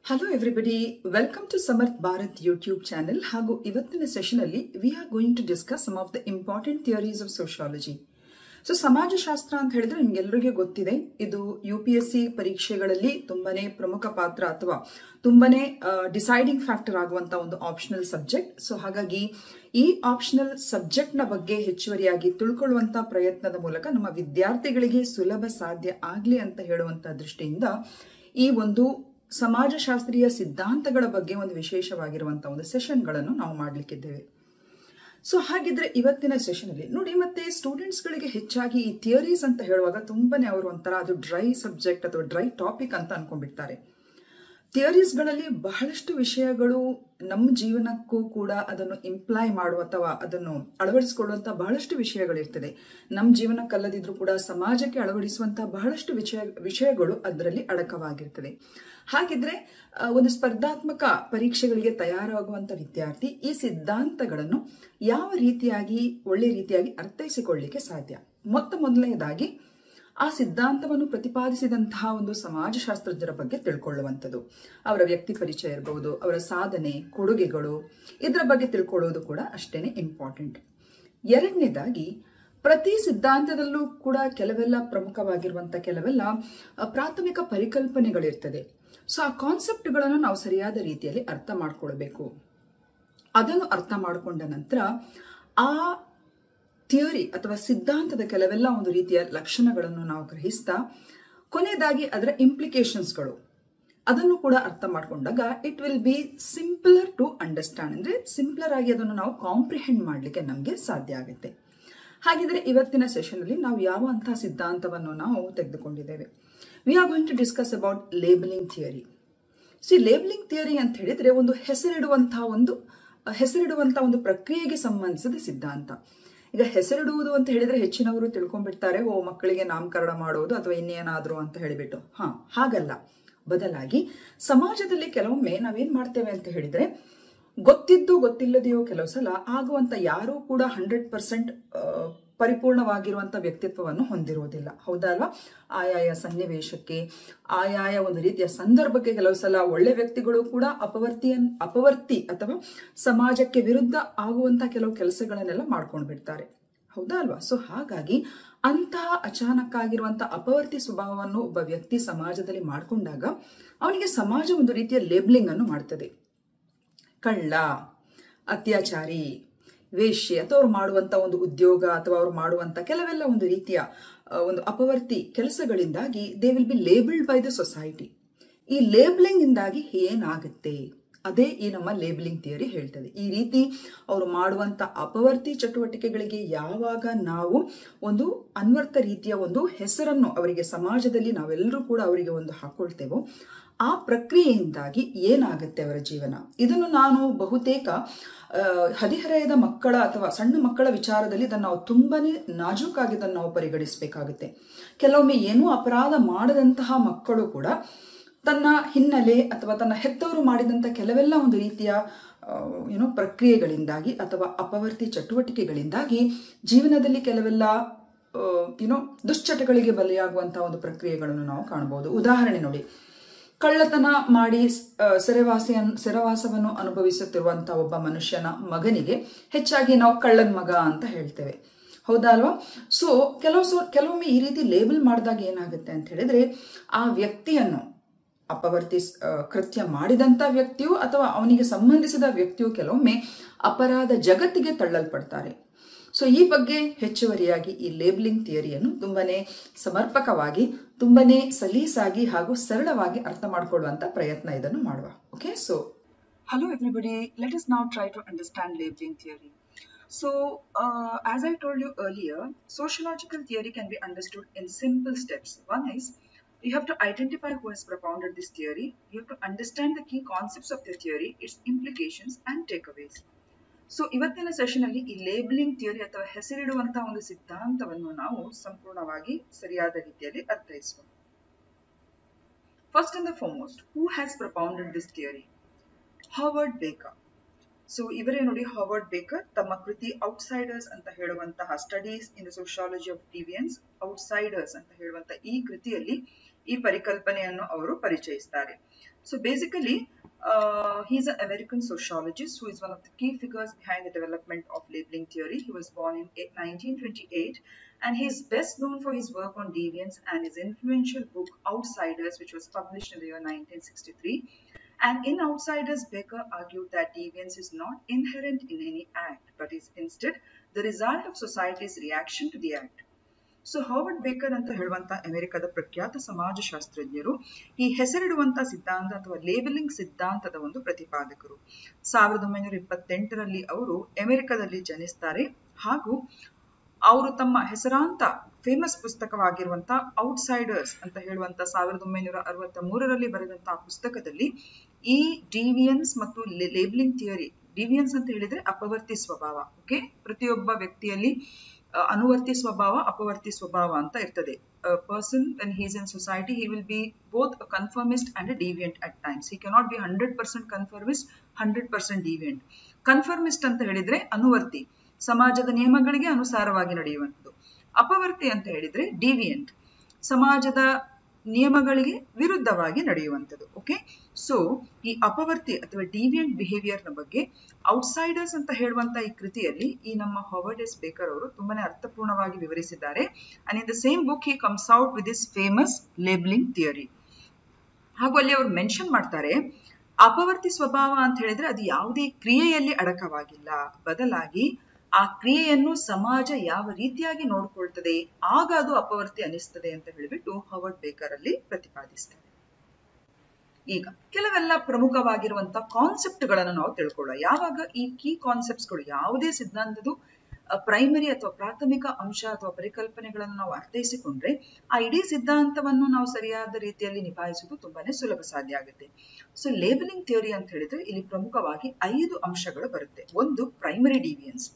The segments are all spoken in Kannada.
Hello everybody, welcome to Samarth Bharat YouTube channel. ಹಾಗೂ ಇವತ್ತಿನ ಸೆಷನ್ ಅಲ್ಲಿ we are going to discuss some of the important theories of sociology. So ಸಮಾಜಶಾಸ್ತ್ರ ಅಂತ ಹೇಳಿದ್ರೆ ನಿಮ್ಗೆಲ್ಲರಿಗೂ ಗೊತ್ತಿದೆ, ಇದು UPSC ಪರೀಕ್ಷೆಗಳಲ್ಲಿ ತುಂಬಾನೇ ಪ್ರಮುಖ ಪಾತ್ರ ಅಥವಾ ತುಂಬಾನೇ ಡಿಸೈಡಿಂಗ್ ಫ್ಯಾಕ್ಟರ್ ಆಗುವಂತ ಒಂದು ಆಪ್ಷನಲ್ ಸಬ್ಜೆಕ್ಟ್. ಸೊ ಹಾಗಾಗಿ ಈ ಆಪ್ಷನಲ್ ಸಬ್ಜೆಕ್ಟ್ ನ ಬಗ್ಗೆ ಹೆಚ್ಚುವರಿಯಾಗಿ ತಿಳ್ಕೊಳ್ಳುವಂತ ಪ್ರಯತ್ನದ ಮೂಲಕ ನಮ್ಮ ವಿದ್ಯಾರ್ಥಿಗಳಿಗೆ ಸುಲಭ ಸಾಧ್ಯ ಆಗ್ಲಿ ಅಂತ ಹೇಳುವಂತ ದೃಷ್ಟಿಯಿಂದ ಈ ಒಂದು ಸಮಾಜಶಾಸ್ತ್ರೀಯ ಸಿದ್ಧಾಂತಗಳ ಬಗ್ಗೆ ಒಂದು ವಿಶೇಷವಾಗಿರುವಂತಹ ಒಂದು ಸೆಷನ್ಗಳನ್ನು ನಾವು ಮಾಡಲಿಕ್ಕಿದ್ದೇವೆ. ಸೊ ಹಾಗಿದ್ರೆ ಇವತ್ತಿನ ಸೆಷನ್ ಅಲ್ಲಿ ನೋಡಿ, ಮತ್ತೆ ಸ್ಟೂಡೆಂಟ್ಸ್ ಗಳಿಗೆ ಹೆಚ್ಚಾಗಿ ಈ ಥಿಯರೀಸ್ ಅಂತ ಹೇಳುವಾಗ ತುಂಬಾನೇ ಅವರು ಒಂಥರ ಅದು ಡ್ರೈ ಸಬ್ಜೆಕ್ಟ್ ಅಥವಾ ಡ್ರೈ ಟಾಪಿಕ್ ಅಂತ ಅನ್ಕೊಂಡ್ಬಿಡ್ತಾರೆ. ಥಿಯರೀಸ್ಗಳಲ್ಲಿ ಬಹಳಷ್ಟು ವಿಷಯಗಳು ನಮ್ಮ ಜೀವನಕ್ಕೂ ಕೂಡ ಅದನ್ನು ಇಂಪ್ಲೈ ಮಾಡುವ ಅಥವಾ ಅದನ್ನು ಅಳವಡಿಸಿಕೊಳ್ಳುವಂತಹ ಬಹಳಷ್ಟು ವಿಷಯಗಳಿರ್ತದೆ. ನಮ್ಮ ಜೀವನಕ್ಕಲ್ಲದಿದ್ರೂ ಕೂಡ ಸಮಾಜಕ್ಕೆ ಅಳವಡಿಸುವಂತಹ ಬಹಳಷ್ಟು ವಿಷಯಗಳು ಅದರಲ್ಲಿ ಅಡಕವಾಗಿರ್ತದೆ. ಹಾಗಿದ್ರೆ ಒಂದು ಸ್ಪರ್ಧಾತ್ಮಕ ಪರೀಕ್ಷೆಗಳಿಗೆ ತಯಾರಾಗುವಂತ ವಿದ್ಯಾರ್ಥಿ ಈ ಸಿದ್ಧಾಂತಗಳನ್ನು ಯಾವ ರೀತಿಯಾಗಿ ಒಳ್ಳೆ ರೀತಿಯಾಗಿ ಅರ್ಥೈಸಿಕೊಳ್ಳಲಿಕ್ಕೆ ಸಾಧ್ಯ? ಮೊದಲನೇದಾಗಿ ಆ ಸಿದ್ಧಾಂತವನ್ನು ಪ್ರತಿಪಾದಿಸಿದಂತಹ ಒಂದು ಸಮಾಜಶಾಸ್ತ್ರಜ್ಞರ ಬಗ್ಗೆ ತಿಳ್ಕೊಳ್ಳುವಂಥದ್ದು, ಅವರ ವ್ಯಕ್ತಿ ಪರಿಚಯ ಇರಬಹುದು, ಅವರ ಸಾಧನೆ ಕೊಡುಗೆಗಳು, ಇದರ ಬಗ್ಗೆ ತಿಳ್ಕೊಳ್ಳೋದು ಕೂಡ ಅಷ್ಟೇನೆ ಇಂಪಾರ್ಟೆಂಟ್. ಎರಡನೇದಾಗಿ ಪ್ರತಿ ಸಿದ್ಧಾಂತದಲ್ಲೂ ಕೂಡ ಕೆಲವೆಲ್ಲ ಪ್ರಮುಖವಾಗಿರುವಂತಹ ಕೆಲವೆಲ್ಲ ಪ್ರಾಥಮಿಕ ಪರಿಕಲ್ಪನೆಗಳಿರ್ತದೆ. ಸೊ ಆ ಕಾನ್ಸೆಪ್ಟ್ಗಳನ್ನು ನಾವು ಸರಿಯಾದ ರೀತಿಯಲ್ಲಿ ಅರ್ಥ ಮಾಡ್ಕೊಳ್ಬೇಕು. ಅದನ್ನು ಅರ್ಥ ಮಾಡಿಕೊಂಡ ನಂತರ ಆ ಥಿಯರಿ ಅಥವಾ ಸಿದ್ಧಾಂತದ ಕೆಲವೆಲ್ಲ ಒಂದು ರೀತಿಯ ಲಕ್ಷಣಗಳನ್ನು ನಾವು ಗ್ರಹಿಸ್ತಾ ಕೊನೆಯದಾಗಿ ಅದರ ಇಂಪ್ಲಿಕೇಶನ್ಸ್ಗಳು ಅದನ್ನು ಕೂಡ ಅರ್ಥ ಮಾಡಿಕೊಂಡಾಗ it will be simpler to understand, ಅಂದ್ರೆ ಸಿಂಪ್ಲರ್ ಆಗಿ ಅದನ್ನು ನಾವು ಕಾಂಪ್ರಿಹೆಂಡ್ ಮಾಡಲಿಕ್ಕೆ ನಮಗೆ ಸಾಧ್ಯ ಆಗುತ್ತೆ. ಹಾಗಿದ್ರೆ ಇವತ್ತಿನ ಸೆಷನ್ ಅಲ್ಲಿ ನಾವು ಯಾವ ಅಂತಹ ಸಿದ್ಧಾಂತವನ್ನು ನಾವು ತೆಗೆದುಕೊಂಡಿದ್ದೇವೆ? We are going to discuss about labelling theory. Labelling theory ಅಂತ ಹೇಳಿದ್ರೆ ಒಂದು ಹೆಸರಿಡುವಂತಹ ಒಂದು ಪ್ರಕ್ರಿಯೆಗೆ ಸಂಬಂಧಿಸಿದ ಸಿದ್ಧಾಂತ. ಈಗ ಹೆಸರಿಡುವುದು ಅಂತ ಹೇಳಿದ್ರೆ ಹೆಚ್ಚಿನವರು ತಿಳ್ಕೊಂಡ್ಬಿಡ್ತಾರೆ, ಮಕ್ಕಳಿಗೆ ನಾಮಕರಣ ಮಾಡೋದು ಅಥವಾ ಇನ್ನೇನಾದ್ರು ಅಂತ ಹೇಳಿಬಿಟ್ಟು. ಹಾಗಲ್ಲ. ಬದಲಾಗಿ ಸಮಾಜದಲ್ಲಿ ಕೆಲವೊಮ್ಮೆ ನಾವೇನ್ ಮಾಡ್ತೇವೆ ಅಂತ ಹೇಳಿದ್ರೆ, ಗೊತ್ತಿದ್ದು ಗೊತ್ತಿಲ್ಲದೆಯೋ ಕೆಲವು ಸಲ ಆಗುವಂತ ಯಾರೂ ಕೂಡ 100% ಪರಿಪೂರ್ಣವಾಗಿರುವಂತ ವ್ಯಕ್ತಿತ್ವವನ್ನು ಹೊಂದಿರುವುದಿಲ್ಲ. ಹೌದಲ್ವಾ? ಆಯಾಯ ಸನ್ನಿವೇಶಕ್ಕೆ, ಆಯಾಯ ಒಂದು ರೀತಿಯ ಸಂದರ್ಭಕ್ಕೆ ಕೆಲವು ಸಲ ಒಳ್ಳೆ ವ್ಯಕ್ತಿಗಳು ಕೂಡ ಅಪವರ್ತಿ ಅಥವಾ ಸಮಾಜಕ್ಕೆ ವಿರುದ್ಧ ಆಗುವಂತ ಕೆಲವು ಕೆಲಸಗಳನ್ನೆಲ್ಲ ಮಾಡ್ಕೊಂಡು ಬಿಡ್ತಾರೆ. ಹೌದಾ ಅಲ್ವಾ? ಸೊ ಹಾಗಾಗಿ ಅಂತಹ ಅಚಾನಕ್ ಆಗಿರುವಂತಹ ಅಪವರ್ತಿ ಸ್ವಭಾವವನ್ನು ಒಬ್ಬ ವ್ಯಕ್ತಿ ಸಮಾಜದಲ್ಲಿ ಮಾಡಿಕೊಂಡಾಗ ಅವನಿಗೆ ಸಮಾಜ ಒಂದು ರೀತಿಯ ಲೇಬಲಿಂಗ್ ಅನ್ನು ಮಾಡ್ತದೆ. ಕಳ್ಳ, ಅತ್ಯಾಚಾರಿ, ವೇಶ್ಯೆ ಅಥವಾ ಅವ್ರು ಮಾಡುವಂತ ಒಂದು ಉದ್ಯೋಗ ಅಥವಾ ಅವ್ರು ಮಾಡುವಂತ ಕೆಲವೆಲ್ಲ ಒಂದು ರೀತಿಯ ಒಂದು ಅಪವರ್ತಿ ಕೆಲಸಗಳಿಂದಾಗಿ they will be labelled by the society. ಈ ಲೇಬಲಿಂಗ್ ಇಂದಾಗಿ ಏನಾಗುತ್ತೆ ಅದೇ ಈ ನಮ್ಮ ಲೇಬಲಿಂಗ್ ಥಿಯರಿ ಹೇಳ್ತದೆ. ಈ ರೀತಿ ಅವರು ಮಾಡುವಂತ ಅಪವರ್ತಿ ಚಟುವಟಿಕೆಗಳಿಗೆ ಯಾವಾಗ ನಾವು ಒಂದು ಅನ್ವರ್ಥ ರೀತಿಯ ಒಂದು ಹೆಸರನ್ನು ಅವರಿಗೆ ಸಮಾಜದಲ್ಲಿ ನಾವೆಲ್ಲರೂ ಕೂಡ ಅವರಿಗೆ ಒಂದು ಹಾಕೊಳ್ತೇವೋ ಆ ಪ್ರಕ್ರಿಯೆಯಿಂದಾಗಿ ಏನಾಗುತ್ತೆ ಅವರ ಜೀವನ. ಇದನ್ನು ನಾನು ಬಹುತೇಕ ಹದಿಹರೆಯದ ಮಕ್ಕಳ ಅಥವಾ ಸಣ್ಣ ಮಕ್ಕಳ ವಿಚಾರದಲ್ಲಿ ಇದನ್ನು ನಾವು ತುಂಬಾನೇ ನಾಜೂಕಾಗಿ ಇದನ್ನು ನಾವು ಪರಿಗಣಿಸಬೇಕಾಗುತ್ತೆ. ಕೆಲವೊಮ್ಮೆ ಏನೂ ಅಪರಾಧ ಮಾಡದಂತಹ ಮಕ್ಕಳು ಕೂಡ ತನ್ನ ಹಿನ್ನೆಲೆ ಅಥವಾ ತನ್ನ ಹೆತ್ತವರು ಮಾಡಿದಂಥ ಕೆಲವೆಲ್ಲ ಒಂದು ರೀತಿಯ ಪ್ರಕ್ರಿಯೆಗಳಿಂದಾಗಿ ಅಥವಾ ಅಪವರ್ತಿ ಚಟುವಟಿಕೆಗಳಿಂದಾಗಿ ಜೀವನದಲ್ಲಿ ಕೆಲವೆಲ್ಲ ದುಶ್ಚಟಗಳಿಗೆ ಬಲಿಯಾಗುವಂತಹ ಒಂದು ಪ್ರಕ್ರಿಯೆಗಳನ್ನು ನಾವು ಕಾಣಬಹುದು. ಉದಾಹರಣೆ ನೋಡಿ, ಕಳ್ಳತನ ಮಾಡಿ ಸೆರೆವಾಸವನ್ನು ಅನುಭವಿಸುತ್ತಿರುವಂತಹ ಒಬ್ಬ ಮನುಷ್ಯನ ಮಗನಿಗೆ ಹೆಚ್ಚಾಗಿ ನಾವು ಕಳ್ಳನ ಮಗ ಅಂತ ಹೇಳ್ತೇವೆ. ಹೌದಾ ಅಲ್ವಾ? ಸೊ ಕೆಲವೊಮ್ಮೆ ಈ ರೀತಿ ಲೇಬಲ್ ಮಾಡಿದಾಗ ಏನಾಗುತ್ತೆ ಅಂತ ಹೇಳಿದ್ರೆ, ಆ ವ್ಯಕ್ತಿಯನ್ನು ಅಪವರ್ತಿ ಕೃತ್ಯ ಮಾಡಿದಂತ ವ್ಯಕ್ತಿಯು ಅಥವಾ ಅವನಿಗೆ ಸಂಬಂಧಿಸಿದ ವ್ಯಕ್ತಿಯು ಕೆಲವೊಮ್ಮೆ ಅಪರಾಧ ಜಗತ್ತಿಗೆ ತಳ್ಳಲ್ಪಡ್ತಾರೆ. ಸೊ ಈ ಬಗ್ಗೆ ಹೆಚ್ಚುವರಿಯಾಗಿ ಈ ಲೇಬಲಿಂಗ್ ಥಿಯರಿಯನ್ನು ತುಂಬಾನೇ ಸಮರ್ಪಕವಾಗಿ, ತುಂಬಾನೇ ಸಲೀಸಾಗಿ ಹಾಗೂ ಸರಳವಾಗಿ ಅರ್ಥ ಮಾಡಿಕೊಳ್ಳುವಂತ ಪ್ರಯತ್ನ ಇದನ್ನು ಮಾಡುವ. Okay, so hello everybody, let us now try to understand labeling theory. So as I told you earlier, sociological theory can be understood in simple steps. One is, you have to identify who has propounded this theory. You have to understand the key concepts of the theory, its implications and takeaways. So ಇವತ್ತಿನ ಸೆಷನ್ ಅಲ್ಲಿ ಈ ಲೇಬಲಿಂಗ್ ಥಿಯರಿ ಅಥವಾ ಹೆಸರಿಡುವಂತಹ ಒಂದು ಸಿದ್ಧಾಂತವನ್ನು ನಾವು ಸಂಪೂರ್ಣವಾಗಿ ಸರಿಯಾದ ರೀತಿಯಲ್ಲಿ ಅರ್ಥೈಸುವ. First and the foremost, who has propounded this theory? Howard Becker. So ಇವರೇ ನೋಡಿ, ಹಾರ್ವರ್ಡ್ ಬೇಕರ್ ತಮ್ಮ ಕೃತಿ ಔಟ್ಸೈಡರ್ಸ್ ಅಂತ ಹೇಳುವಂತಹ studies in the sociology of deviance, outsiders ಅಂತ ಹೇಳುವಂತಹ ಈ ಕೃತಿಯಲ್ಲಿ ಈ ಪರಿಕಲ್ಪನೆಯನ್ನು ಅವರು ಪರಿಚಯಿಸ್ತಾರೆ. So basically, he's an American sociologist who is one of the key figures behind the development of labeling theory. He was born in 1928, and he is best known for his work on deviance and his influential book Outsiders, which was published in the year 1963. And in Outsiders, Baker argued that deviance is not inherent in any act, but is instead the result of society's reaction to the act. So Harvard baker ಅಂತ ಹೇಳುವಂತ ಅಮೆರಿಕದ ಪ್ರಖ್ಯಾತ ಸಮಾಜಶಾಸ್ತ್ರಜ್ಞರು ಈ ಹೆಸರಿಡುವಂತ ಸಿದ್ಧಾಂತ ಅಥವಾ ಲೇಬಲಿಂಗ್ ಸಿದ್ಧಾಂತದ ಒಂದು ಪ್ರತಿಪಾದಕರು. 1928ರಲ್ಲಿ ಅವರು ಅಮೆರಿಕದಲ್ಲಿ ಜನಿಸ್ತಾರೆ ಹಾಗೂ ಅವರು ತಮ್ಮ ಹೆಸರಾಂತ ಫೇಮಸ್ ಪುಸ್ತಕವಾಗಿರುವಂತ ಔಟ್ಸೈಡರ್ಸ್ ಅಂತ ಹೇಳುವಂತ 1963ರಲ್ಲಿ ಬರೆದಂತಹ ಪುಸ್ತಕದಲ್ಲಿ ಈ ಡಿವಿಯನ್ಸ್ ಮತ್ತು ಲೇಬಲಿಂಗ್ ಥಿಯರಿ, ಡಿವಿಯನ್ಸ್ ಅಂತ ಹೇಳಿದ್ರೆ ಅಪವರ್ತಿ ಸ್ವಭಾವ, ಓಕೆ, ಪ್ರತಿಯೊಬ್ಬ ವ್ಯಕ್ತಿಯಲ್ಲಿ ಅನುವರ್ತಿ ಸ್ವಭಾವ, ಅಪವರ್ತಿ ಸ್ವಭಾವ ಅಂತ ಇರ್ತದೆ. Person when he is in society, he will be both a conformist and a deviant at times. He cannot be 100% conformist, 100% deviant. Conformist ಅಂತ ಹೇಳಿದ್ರೆ ಅನುವರ್ತಿ, ಸಮಾಜದ ನಿಯಮಗಳಿಗೆ ಅನುಸಾರವಾಗಿ ನಡೆಯುವಂಥದ್ದು. ಅಪವರ್ತಿ ಅಂತ ಹೇಳಿದ್ರೆ ಡಿವಿಯಂಟ್, ಸಮಾಜದ ನಿಯಮಗಳಿಗೆ ವಿರುದ್ಧವಾಗಿ ನಡೆಯುವಂಥದ್ದು. ಓಕೆ, ಸೊ ಈ ಅಪವರ್ತಿ ಅಥವಾ ಡಿವಿಯಂಟ್ ಬಿಹೇವಿಯರ್ ನ ಬಗ್ಗೆ ಔಟ್ಸೈಡರ್ಸ್ ಅಂತ ಹೇಳುವಂತ ಈ ಕೃತಿಯಲ್ಲಿ ಈ ನಮ್ಮ ಹಾರ್ವರ್ಡ್ ಎಸ್ ಬೇಕರ್ ಅವರು ತುಂಬಾನೇ ಅರ್ಥಪೂರ್ಣವಾಗಿ ವಿವರಿಸಿದ್ದಾರೆ. And in the same book he comes out with this famous labelling theory. ಹಾಗೂ ಅಲ್ಲಿ ಅವರು ಮೆನ್ಷನ್ ಮಾಡ್ತಾರೆ, ಅಪವರ್ತಿ ಸ್ವಭಾವ ಅಂತ ಹೇಳಿದ್ರೆ ಅದು ಯಾವುದೇ ಕ್ರಿಯೆಯಲ್ಲಿ ಅಡಕವಾಗಿಲ್ಲ, ಬದಲಾಗಿ ಆ ಕ್ರಿಯೆಯನ್ನು ಸಮಾಜ ಯಾವ ರೀತಿಯಾಗಿ ನೋಡ್ಕೊಳ್ತದೆ ಆಗ ಅದು ಅಪವರ್ತಿ ಅನಿಸ್ತದೆ ಅಂತ ಹೇಳಿಬಿಟ್ಟು ಹಾರ್ವರ್ಡ್ ಬೇಕರ್ ಅಲ್ಲಿ ಪ್ರತಿಪಾದಿಸ್ತಾರೆ. ಈಗ ಕೆಲವೆಲ್ಲ ಪ್ರಮುಖವಾಗಿರುವಂತಹ ಕಾನ್ಸೆಪ್ಟ್ ಗಳನ್ನು ನಾವು ತಿಳ್ಕೊಳ್ಳೋಣ. ಯಾವಾಗ ಈ ಕೀ ಕಾನ್ಸೆಪ್ಟ್ಸ್ಗಳು, ಯಾವುದೇ ಸಿದ್ಧಾಂತದ ಪ್ರೈಮರಿ ಅಥವಾ ಪ್ರಾಥಮಿಕ ಅಂಶ ಅಥವಾ ಪರಿಕಲ್ಪನೆಗಳನ್ನು ನಾವು ಅರ್ಥೈಸಿಕೊಂಡ್ರೆ ಆ ಇಡೀ ಸಿದ್ಧಾಂತವನ್ನು ನಾವು ಸರಿಯಾದ ರೀತಿಯಲ್ಲಿ ನಿಭಾಯಿಸುವುದು ತುಂಬಾನೇ ಸುಲಭ ಸಾಧ್ಯ ಆಗುತ್ತೆ. ಸೊ ಲೇಬಲಿಂಗ್ ಥಿಯರಿ ಅಂತ ಹೇಳಿದ್ರೆ ಇಲ್ಲಿ ಪ್ರಮುಖವಾಗಿ 5 ಅಂಶಗಳು ಬರುತ್ತೆ. ಒಂದು ಪ್ರೈಮರಿ ಡಿವಿಯನ್ಸ್,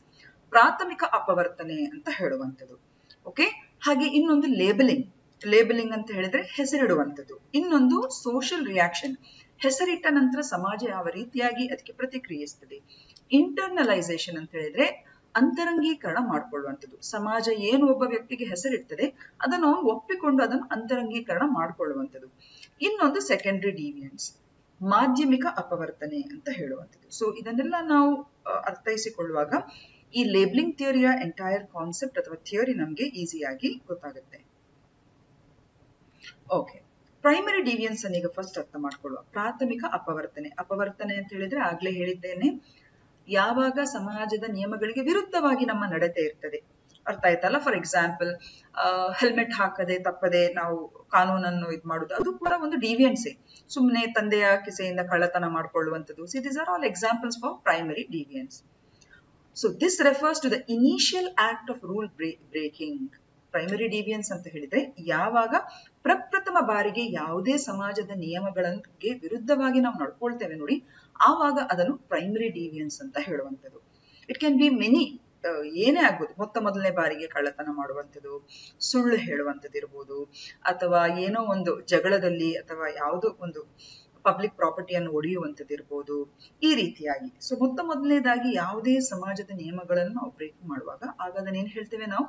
ಪ್ರಾಥಮಿಕ ಅಪವರ್ತನೆ ಅಂತ ಹೇಳುವಂಥದ್ದು. ಓಕೆ, ಹಾಗೆ ಇನ್ನೊಂದು ಲೇಬಲಿಂಗ್, ಲೇಬಲಿಂಗ್ ಅಂತ ಹೇಳಿದ್ರೆ ಹೆಸರಿಡುವಂಥದ್ದು. ಇನ್ನೊಂದು ಸೋಷಿಯಲ್ ರಿಯಾಕ್ಷನ್, ಹೆಸರಿಟ್ಟ ನಂತರ ಸಮಾಜ ಯಾವ ರೀತಿಯಾಗಿ ಅದಕ್ಕೆ ಪ್ರತಿಕ್ರಿಯಿಸ್ತದೆ. ಇಂಟರ್ನಲೈಸೇಷನ್ ಅಂತ ಹೇಳಿದ್ರೆ ಅಂತರಂಗೀಕರಣ ಮಾಡ್ಕೊಳ್ಳುವಂಥದ್ದು. ಸಮಾಜ ಏನು ಒಬ್ಬ ವ್ಯಕ್ತಿಗೆ ಹೆಸರಿಡ್ತದೆ ಅದನ್ನು ಅವನು ಒಪ್ಪಿಕೊಂಡು ಅದನ್ನು ಅಂತರಂಗೀಕರಣ ಮಾಡ್ಕೊಳ್ಳುವಂಥದ್ದು. ಇನ್ನೊಂದು ಸೆಕೆಂಡರಿ ಡಿವಿಯನ್ಸ್, ಮಾಧ್ಯಮಿಕ ಅಪವರ್ತನೆ ಅಂತ ಹೇಳುವಂಥದ್ದು. ಸೊ ಇದನ್ನೆಲ್ಲ ನಾವು ಅರ್ಥೈಸಿಕೊಳ್ಳುವಾಗ ಈ ಲೇಬಲಿಂಗ್ ಥಿಯರಿಯ ಎಂಟೈರ್ ಕಾನ್ಸೆಪ್ಟ್ ಅಥವಾ ಥಿಯರಿ ನಮಗೆ ಈಸಿಯಾಗಿ ಗೊತ್ತಾಗುತ್ತೆ. ಓಕೆ, ಪ್ರೈಮರಿ ಡಿವಿಯನ್ಸ್ ಅನ್ನ ಈಗ ಫಸ್ಟ್ ಅರ್ಥ ಮಾಡ್ಕೊಳ್ಳುವ. ಪ್ರಾಥಮಿಕ ಅಪವರ್ತನೆ, ಅಪವರ್ತನೆ ಅಂತ ಹೇಳಿದ್ರೆ ಆಗ್ಲೇ ಹೇಳಿದ್ದೇನೆ, ಯಾವಾಗ ಸಮಾಜದ ನಿಯಮಗಳಿಗೆ ವಿರುದ್ಧವಾಗಿ ನಮ್ಮ ನಡತೆ ಇರ್ತದೆ. ಅರ್ಥ ಆಯ್ತಲ್ಲ? ಫಾರ್ ಎಕ್ಸಾಂಪಲ್, ಹೆಲ್ಮೆಟ್ ಹಾಕದೆ ತಪ್ಪದೆ ನಾವು ಕಾನೂನನ್ನು ಇದು ಮಾಡುದು, ಅದು ಕೂಡ ಒಂದು ಡಿವಿಯನ್ಸೇ. ಸುಮ್ಮನೆ ತಂದೆಯ ಕಿಸೆಯಿಂದ ಕಳ್ಳತನ ಮಾಡ್ಕೊಳ್ಳುವಂಥದ್ದು. See these are all examples for primary deviance. So this refers to the initial act of rule breaking. Primary deviance ಅಂತ ಹೇಳಿದ್ರೆ ಯಾವಾಗ ಪ್ರಪ್ರಥಮ ಬಾರಿಗೆ ಯಾವುದೇ ಸಮಾಜದ ನಿಯಮಗಳಿಗೆ ವಿರುದ್ಧವಾಗಿ ನಾವು ನಡ್ಕೊಳ್ತೇವೆ ನೋಡಿ, ಆವಾಗ ಅದನ್ನು ಪ್ರೈಮರಿ ಡಿವಿಯನ್ಸ್ ಅಂತ ಹೇಳುವಂಥದ್ದು. ಇಟ್ ಕ್ಯಾನ್ ಬಿ ಮೆನಿ, ಏನೇ ಆಗ್ಬೋದು. ಮೊದಲನೇ ಬಾರಿಗೆ ಕಳ್ಳತನ ಮಾಡುವಂಥದ್ದು, ಸುಳ್ಳು ಹೇಳುವಂಥದ್ದು ಇರ್ಬೋದು, ಅಥವಾ ಏನೋ ಒಂದು ಜಗಳದಲ್ಲಿ ಅಥವಾ ಯಾವುದೋ ಒಂದು ಪಬ್ಲಿಕ್ ಪ್ರಾಪರ್ಟಿಯನ್ನು ಒಡೆಯುವಂಥದ್ದು ಇರ್ಬೋದು, ಈ ರೀತಿಯಾಗಿ. ಸೊ ಮೊದಲನೇದಾಗಿ ಯಾವುದೇ ಸಮಾಜದ ನಿಯಮಗಳನ್ನು ನಾವು ಬ್ರೇಕ್ ಮಾಡುವಾಗ ಆಗ ಅದನ್ನೇನು ಹೇಳ್ತೇವೆ ನಾವು,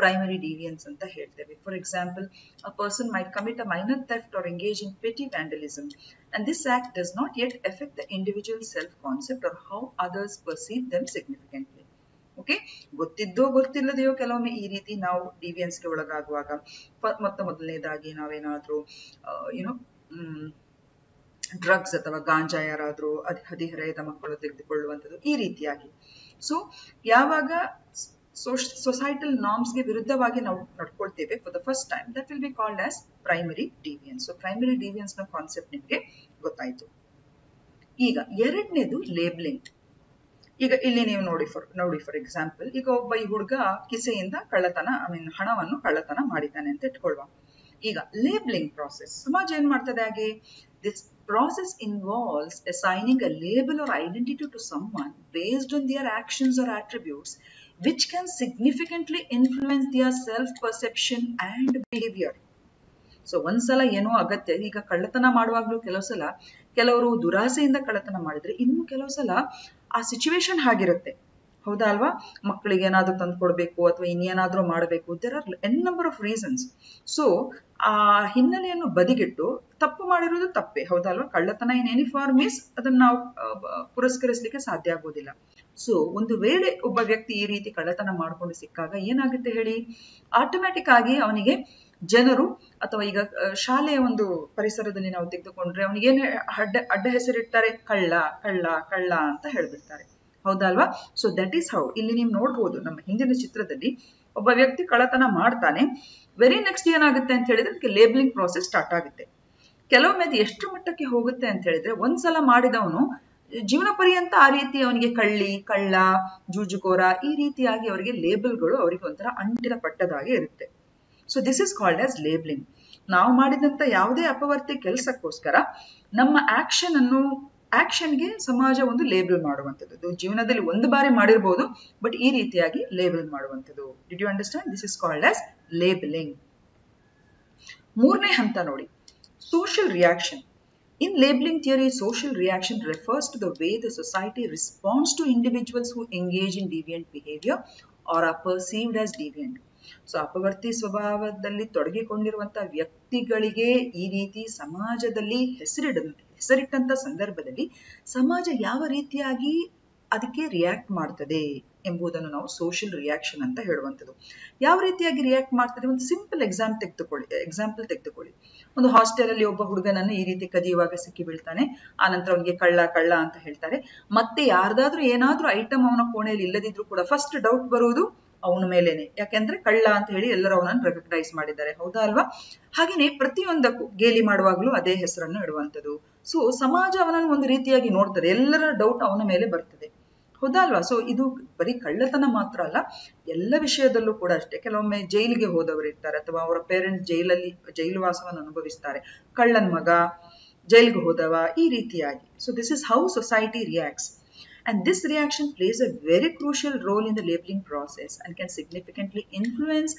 ಪ್ರೈಮರಿ ಡಿವಿಯನ್ಸ್ ಅಂತ ಹೇಳ್ತೇವೆ. For example, a person might commit a minor theft or engage in petty vandalism and this act does not yet affect the individual self concept or how others perceive them significantly. Okay, ಗೊತ್ತಿದ್ದೋ ಗೊತ್ತಿಲ್ಲದೆಯೋ ಕೆಲವೊಮ್ಮೆ ಈ ರೀತಿ ನಾವು ಡಿವಿಯನ್ಸ್ಗೆ ಒಳಗಾಗುವಾಗ ಮೊದಲನೇದಾಗಿ ನಾವೇನಾದ್ರೂ ಏನೋ ಡ್ರಗ್ಸ್ ಅಥವಾ ಗಾಂಜಾ ಯಾರಾದ್ರೂ ಹದಿಹರೆಯದ ಮಕ್ಕಳು ತೆಗೆದುಕೊಳ್ಳುವಂಥದ್ದು, ಈ ರೀತಿಯಾಗಿ. ಸೊ ಯಾವಾಗ ಸೊಸೈಟಲ್ ನಾರ್ಮ್ಸ್ಗೆ ವಿರುದ್ಧವಾಗಿ ನಾವು ನಡ್ಕೊಳ್ತೇವೆ for the first time, that will be called as primary deviance. So primary deviance ನ ಕಾನ್ಸೆಪ್ಟ್ ನಿಮಗೆ ಗೊತ್ತಾಯ್ತು. ಈಗ ಎರಡನೇದು ಲೇಬ್ಲಿಂಗ್. ಈಗ ಇಲ್ಲಿ ನೀವು ನೋಡಿ ಫಾರ್ ಎಕ್ಸಾಂಪಲ್, ಈಗ ಒಬ್ಬ ಈ ಹುಡುಗ ಕಿಸೆಯಿಂದ ಕಳ್ಳತನ, ಹಣವನ್ನು ಕಳ್ಳತನ ಮಾಡಿದ್ದಾನೆ ಅಂತ ಇಟ್ಕೊಳ್ವಾ. ಈಗ ಲೇಬ್ಲಿಂಗ್ ಪ್ರಾಸೆಸ್, ಸಮಾಜ ಏನ್ ಮಾಡ್ತದೆ ಹಾಗೆ, this process involves assigning a label or identity to someone based on their actions or attributes which can significantly influence their self-perception and behavior. So ಒಂದ್ಸಲ ಏನೋ ಅಗತ್ಯ, ಈಗ ಕಳ್ಳತನ ಮಾಡುವಾಗ್ಲೂ ಕೆಲವು ಸಲ ಕೆಲವರು ದುರಾಸೆಯಿಂದ ಕಳ್ಳತನ ಮಾಡಿದ್ರೆ, ಇನ್ನು ಕೆಲವು ಸಲ ಆ ಸಿಚುವೇಶನ್ ಹಾಗಿರುತ್ತೆ, ಹೌದಾ ಅಲ್ವಾ? ಮಕ್ಕಳಿಗೆ ಏನಾದ್ರೂ ತಂದು ಕೊಡ್ಬೇಕು ಅಥವಾ ಇನ್ನೇನಾದ್ರೂ ಮಾಡಬೇಕು, there are N number of reasons. So ಆ ಹಿನ್ನೆಲೆಯನ್ನು ಬದಿಗಿಟ್ಟು ತಪ್ಪು ಮಾಡಿರೋದು ತಪ್ಪೇ, ಹೌದಲ್ವಾ? ಕಳ್ಳತನ ಇನ್ ಎನಿ ಫಾರ್ಮ್ ಮೀನ್ಸ್ ಅದನ್ನ ನಾವು ಪುರಸ್ಕರಿಸಲಿಕ್ಕೆ ಸಾಧ್ಯ ಆಗೋದಿಲ್ಲ. ಸೊ ಒಂದು ವೇಳೆ ಒಬ್ಬ ವ್ಯಕ್ತಿ ಈ ರೀತಿ ಕಳ್ಳತನ ಮಾಡ್ಕೊಂಡು ಸಿಕ್ಕಾಗ ಏನಾಗುತ್ತೆ ಹೇಳಿ, ಆಟೋಮ್ಯಾಟಿಕ್ ಆಗಿ ಅವನಿಗೆ ಜನರು ಅಥವಾ ಈಗ ಶಾಲೆಯ ಒಂದು ಪರಿಸರದಲ್ಲಿ ನಾವು ತೆಗೆದುಕೊಂಡ್ರೆ ಅವನಿಗೇನು ಅಡ್ಡ ಹೆಸರಿಡ್ತಾರೆ, ಕಳ್ಳ ಕಳ್ಳ ಕಳ್ಳ ಅಂತ ಹೇಳ್ಬಿಡ್ತಾರೆ, ಹೌದಲ್ವಾ? ಸೊ ದಟ್ ಈಸ್ ಹೌ ಇಲ್ಲಿ ನೀವು ನೋಡ್ಬೋದು ನಮ್ಮ ಹಿಂದಿನ ಚಿತ್ರದಲ್ಲಿ ಒಬ್ಬ ವ್ಯಕ್ತಿ ಕಳ್ಳತನ ಮಾಡ್ತಾನೆ, ವೆರಿ ನೆಕ್ಸ್ಟ್ ಏನಾಗುತ್ತೆ ಅಂತ ಹೇಳಿದ್ರೆ ಅದಕ್ಕೆ ಲೇಬಲಿಂಗ್ ಪ್ರಾಸೆಸ್ ಸ್ಟಾರ್ಟ್ ಆಗುತ್ತೆ. ಕೆಲವೊಮ್ಮೆ ಅದು ಎಷ್ಟು ಮಟ್ಟಕ್ಕೆ ಹೋಗುತ್ತೆ ಅಂತ ಹೇಳಿದ್ರೆ ಒಂದ್ಸಲ ಮಾಡಿದವನು ಜೀವನ ಪರ್ಯಂತ ಆ ರೀತಿ ಅವನಿಗೆ ಕಳ್ಳಿ, ಕಳ್ಳ, ಜೂಜುಕೋರ ಈ ರೀತಿಯಾಗಿ ಅವರಿಗೆ ಲೇಬಲ್ಗಳು ಅವರಿಗೆ ಒಂಥರ ಅಂಟಿನ ಪಟ್ಟದಾಗೆ ಇರುತ್ತೆ. So this is called as labelling. ನಾವು ಮಾಡಿದಂತ ಯಾವುದೇ ಅಪವರ್ತಿ ಕೆಲಸಕ್ಕೋಸ್ಕರ ನಮ್ಮ ಆಕ್ಷನ್ಗೆ ಸಮಾಜ ಒಂದು ಲೇಬಲ್ ಮಾಡುವಂಥದ್ದು. ಜೀವನದಲ್ಲಿ ಒಂದು ಬಾರಿ ಮಾಡಿರ್ಬೋದು, ಬಟ್ ಈ ರೀತಿಯಾಗಿ ಲೇಬಲ್ ಮಾಡುವಂಥದ್ದು. Did you understand? This is called as labelling. ಮೂರನೇ ಹಂತ ನೋಡಿ, social reaction. In labeling theory, social reaction refers to the way the society responds to individuals who engage in deviant behavior or are perceived as deviant. So ಅಪವರ್ತಿ ಸ್ವಭಾವದಲ್ಲಿ ತೊಡಗಿಕೊಂಡಿರುವಂತಹ ವ್ಯಕ್ತಿಗಳಿಗೆ ಈ ರೀತಿ ಸಮಾಜದಲ್ಲಿ ಹೆಸರಿಟ್ಟಂತ ಸಂದರ್ಭದಲ್ಲಿ ಸಮಾಜ ಯಾವ ರೀತಿಯಾಗಿ ಅದಕ್ಕೆ ರಿಯಾಕ್ಟ್ ಮಾಡ್ತದೆ ಎಂಬುದನ್ನು ನಾವು ಸೋಷಿಯಲ್ ರಿಯಾಕ್ಷನ್ ಅಂತ ಹೇಳುವಂಥದ್ದು. ಯಾವ ರೀತಿಯಾಗಿ ರಿಯಾಕ್ಟ್ ಮಾಡ್ತದೆ, ಒಂದು ಸಿಂಪಲ್ ಎಕ್ಸಾಂಪಲ್ ತೆಗೆದುಕೊಳ್ಳಿ. ಒಂದು ಹಾಸ್ಟೆಲ್ ಅಲ್ಲಿ ಒಬ್ಬ ಹುಡುಗನನ್ನು ಈ ರೀತಿ ಕದಿಯುವಾಗ ಸಿಕ್ಕಿ ಬೀಳ್ತಾನೆ, ಆನಂತರ ಅವನಿಗೆ ಕಳ್ಳ ಕಳ್ಳ ಅಂತ ಹೇಳ್ತಾರೆ. ಮತ್ತೆ ಯಾರ್ದಾದ್ರೂ ಏನಾದ್ರೂ ಐಟಮ್ ಅವನ ಕೋಣೆಯಲ್ಲಿ ಇಲ್ಲದಿದ್ರು ಕೂಡ ಫಸ್ಟ್ ಡೌಟ್ ಬರುವುದು ಅವನ ಮೇಲೇನೆ, ಯಾಕೆಂದ್ರೆ ಕಳ್ಳ ಅಂತ ಹೇಳಿ ಎಲ್ಲರೂ ಅವನನ್ನು ರೆಕಗ್ನೈಸ್ ಮಾಡಿದ್ದಾರೆ, ಹೌದಾ ಅಲ್ವಾ? ಹಾಗೇನೆ ಪ್ರತಿಯೊಂದಕ್ಕೂ ಗೇಲಿ ಮಾಡುವಾಗ್ಲೂ ಅದೇ ಹೆಸರನ್ನು ಇಡುವಂಥದ್ದು. ಸೊ ಸಮಾಜ ಅವನನ್ನು ಒಂದು ರೀತಿಯಾಗಿ ನೋಡ್ತದೆ, ಎಲ್ಲರ ಡೌಟ್ ಅವನ ಮೇಲೆ ಬರ್ತದೆ, ಹೌದಾ ಅಲ್ವಾ? ಸೊ ಇದು ಬರೀ ಕಳ್ಳತನ ಮಾತ್ರ ಅಲ್ಲ, ಎಲ್ಲ ವಿಷಯದಲ್ಲೂ ಕೂಡ ಅಷ್ಟೇ. ಕೆಲವೊಮ್ಮೆ ಜೈಲಿಗೆ ಹೋದವರು ಇರ್ತಾರೆ ಅಥವಾ ಅವರ ಪೇರೆಂಟ್ಸ್ ಜೈಲು ವಾಸವನ್ನು ಅನುಭವಿಸ್ತಾರೆ, ಕಳ್ಳನ್ ಮಗ ಜೈಲಿಗೆ ಹೋದವ, ಈ ರೀತಿಯಾಗಿ. So this is how society reacts. And this reaction plays a very crucial role in the labeling process and can significantly influence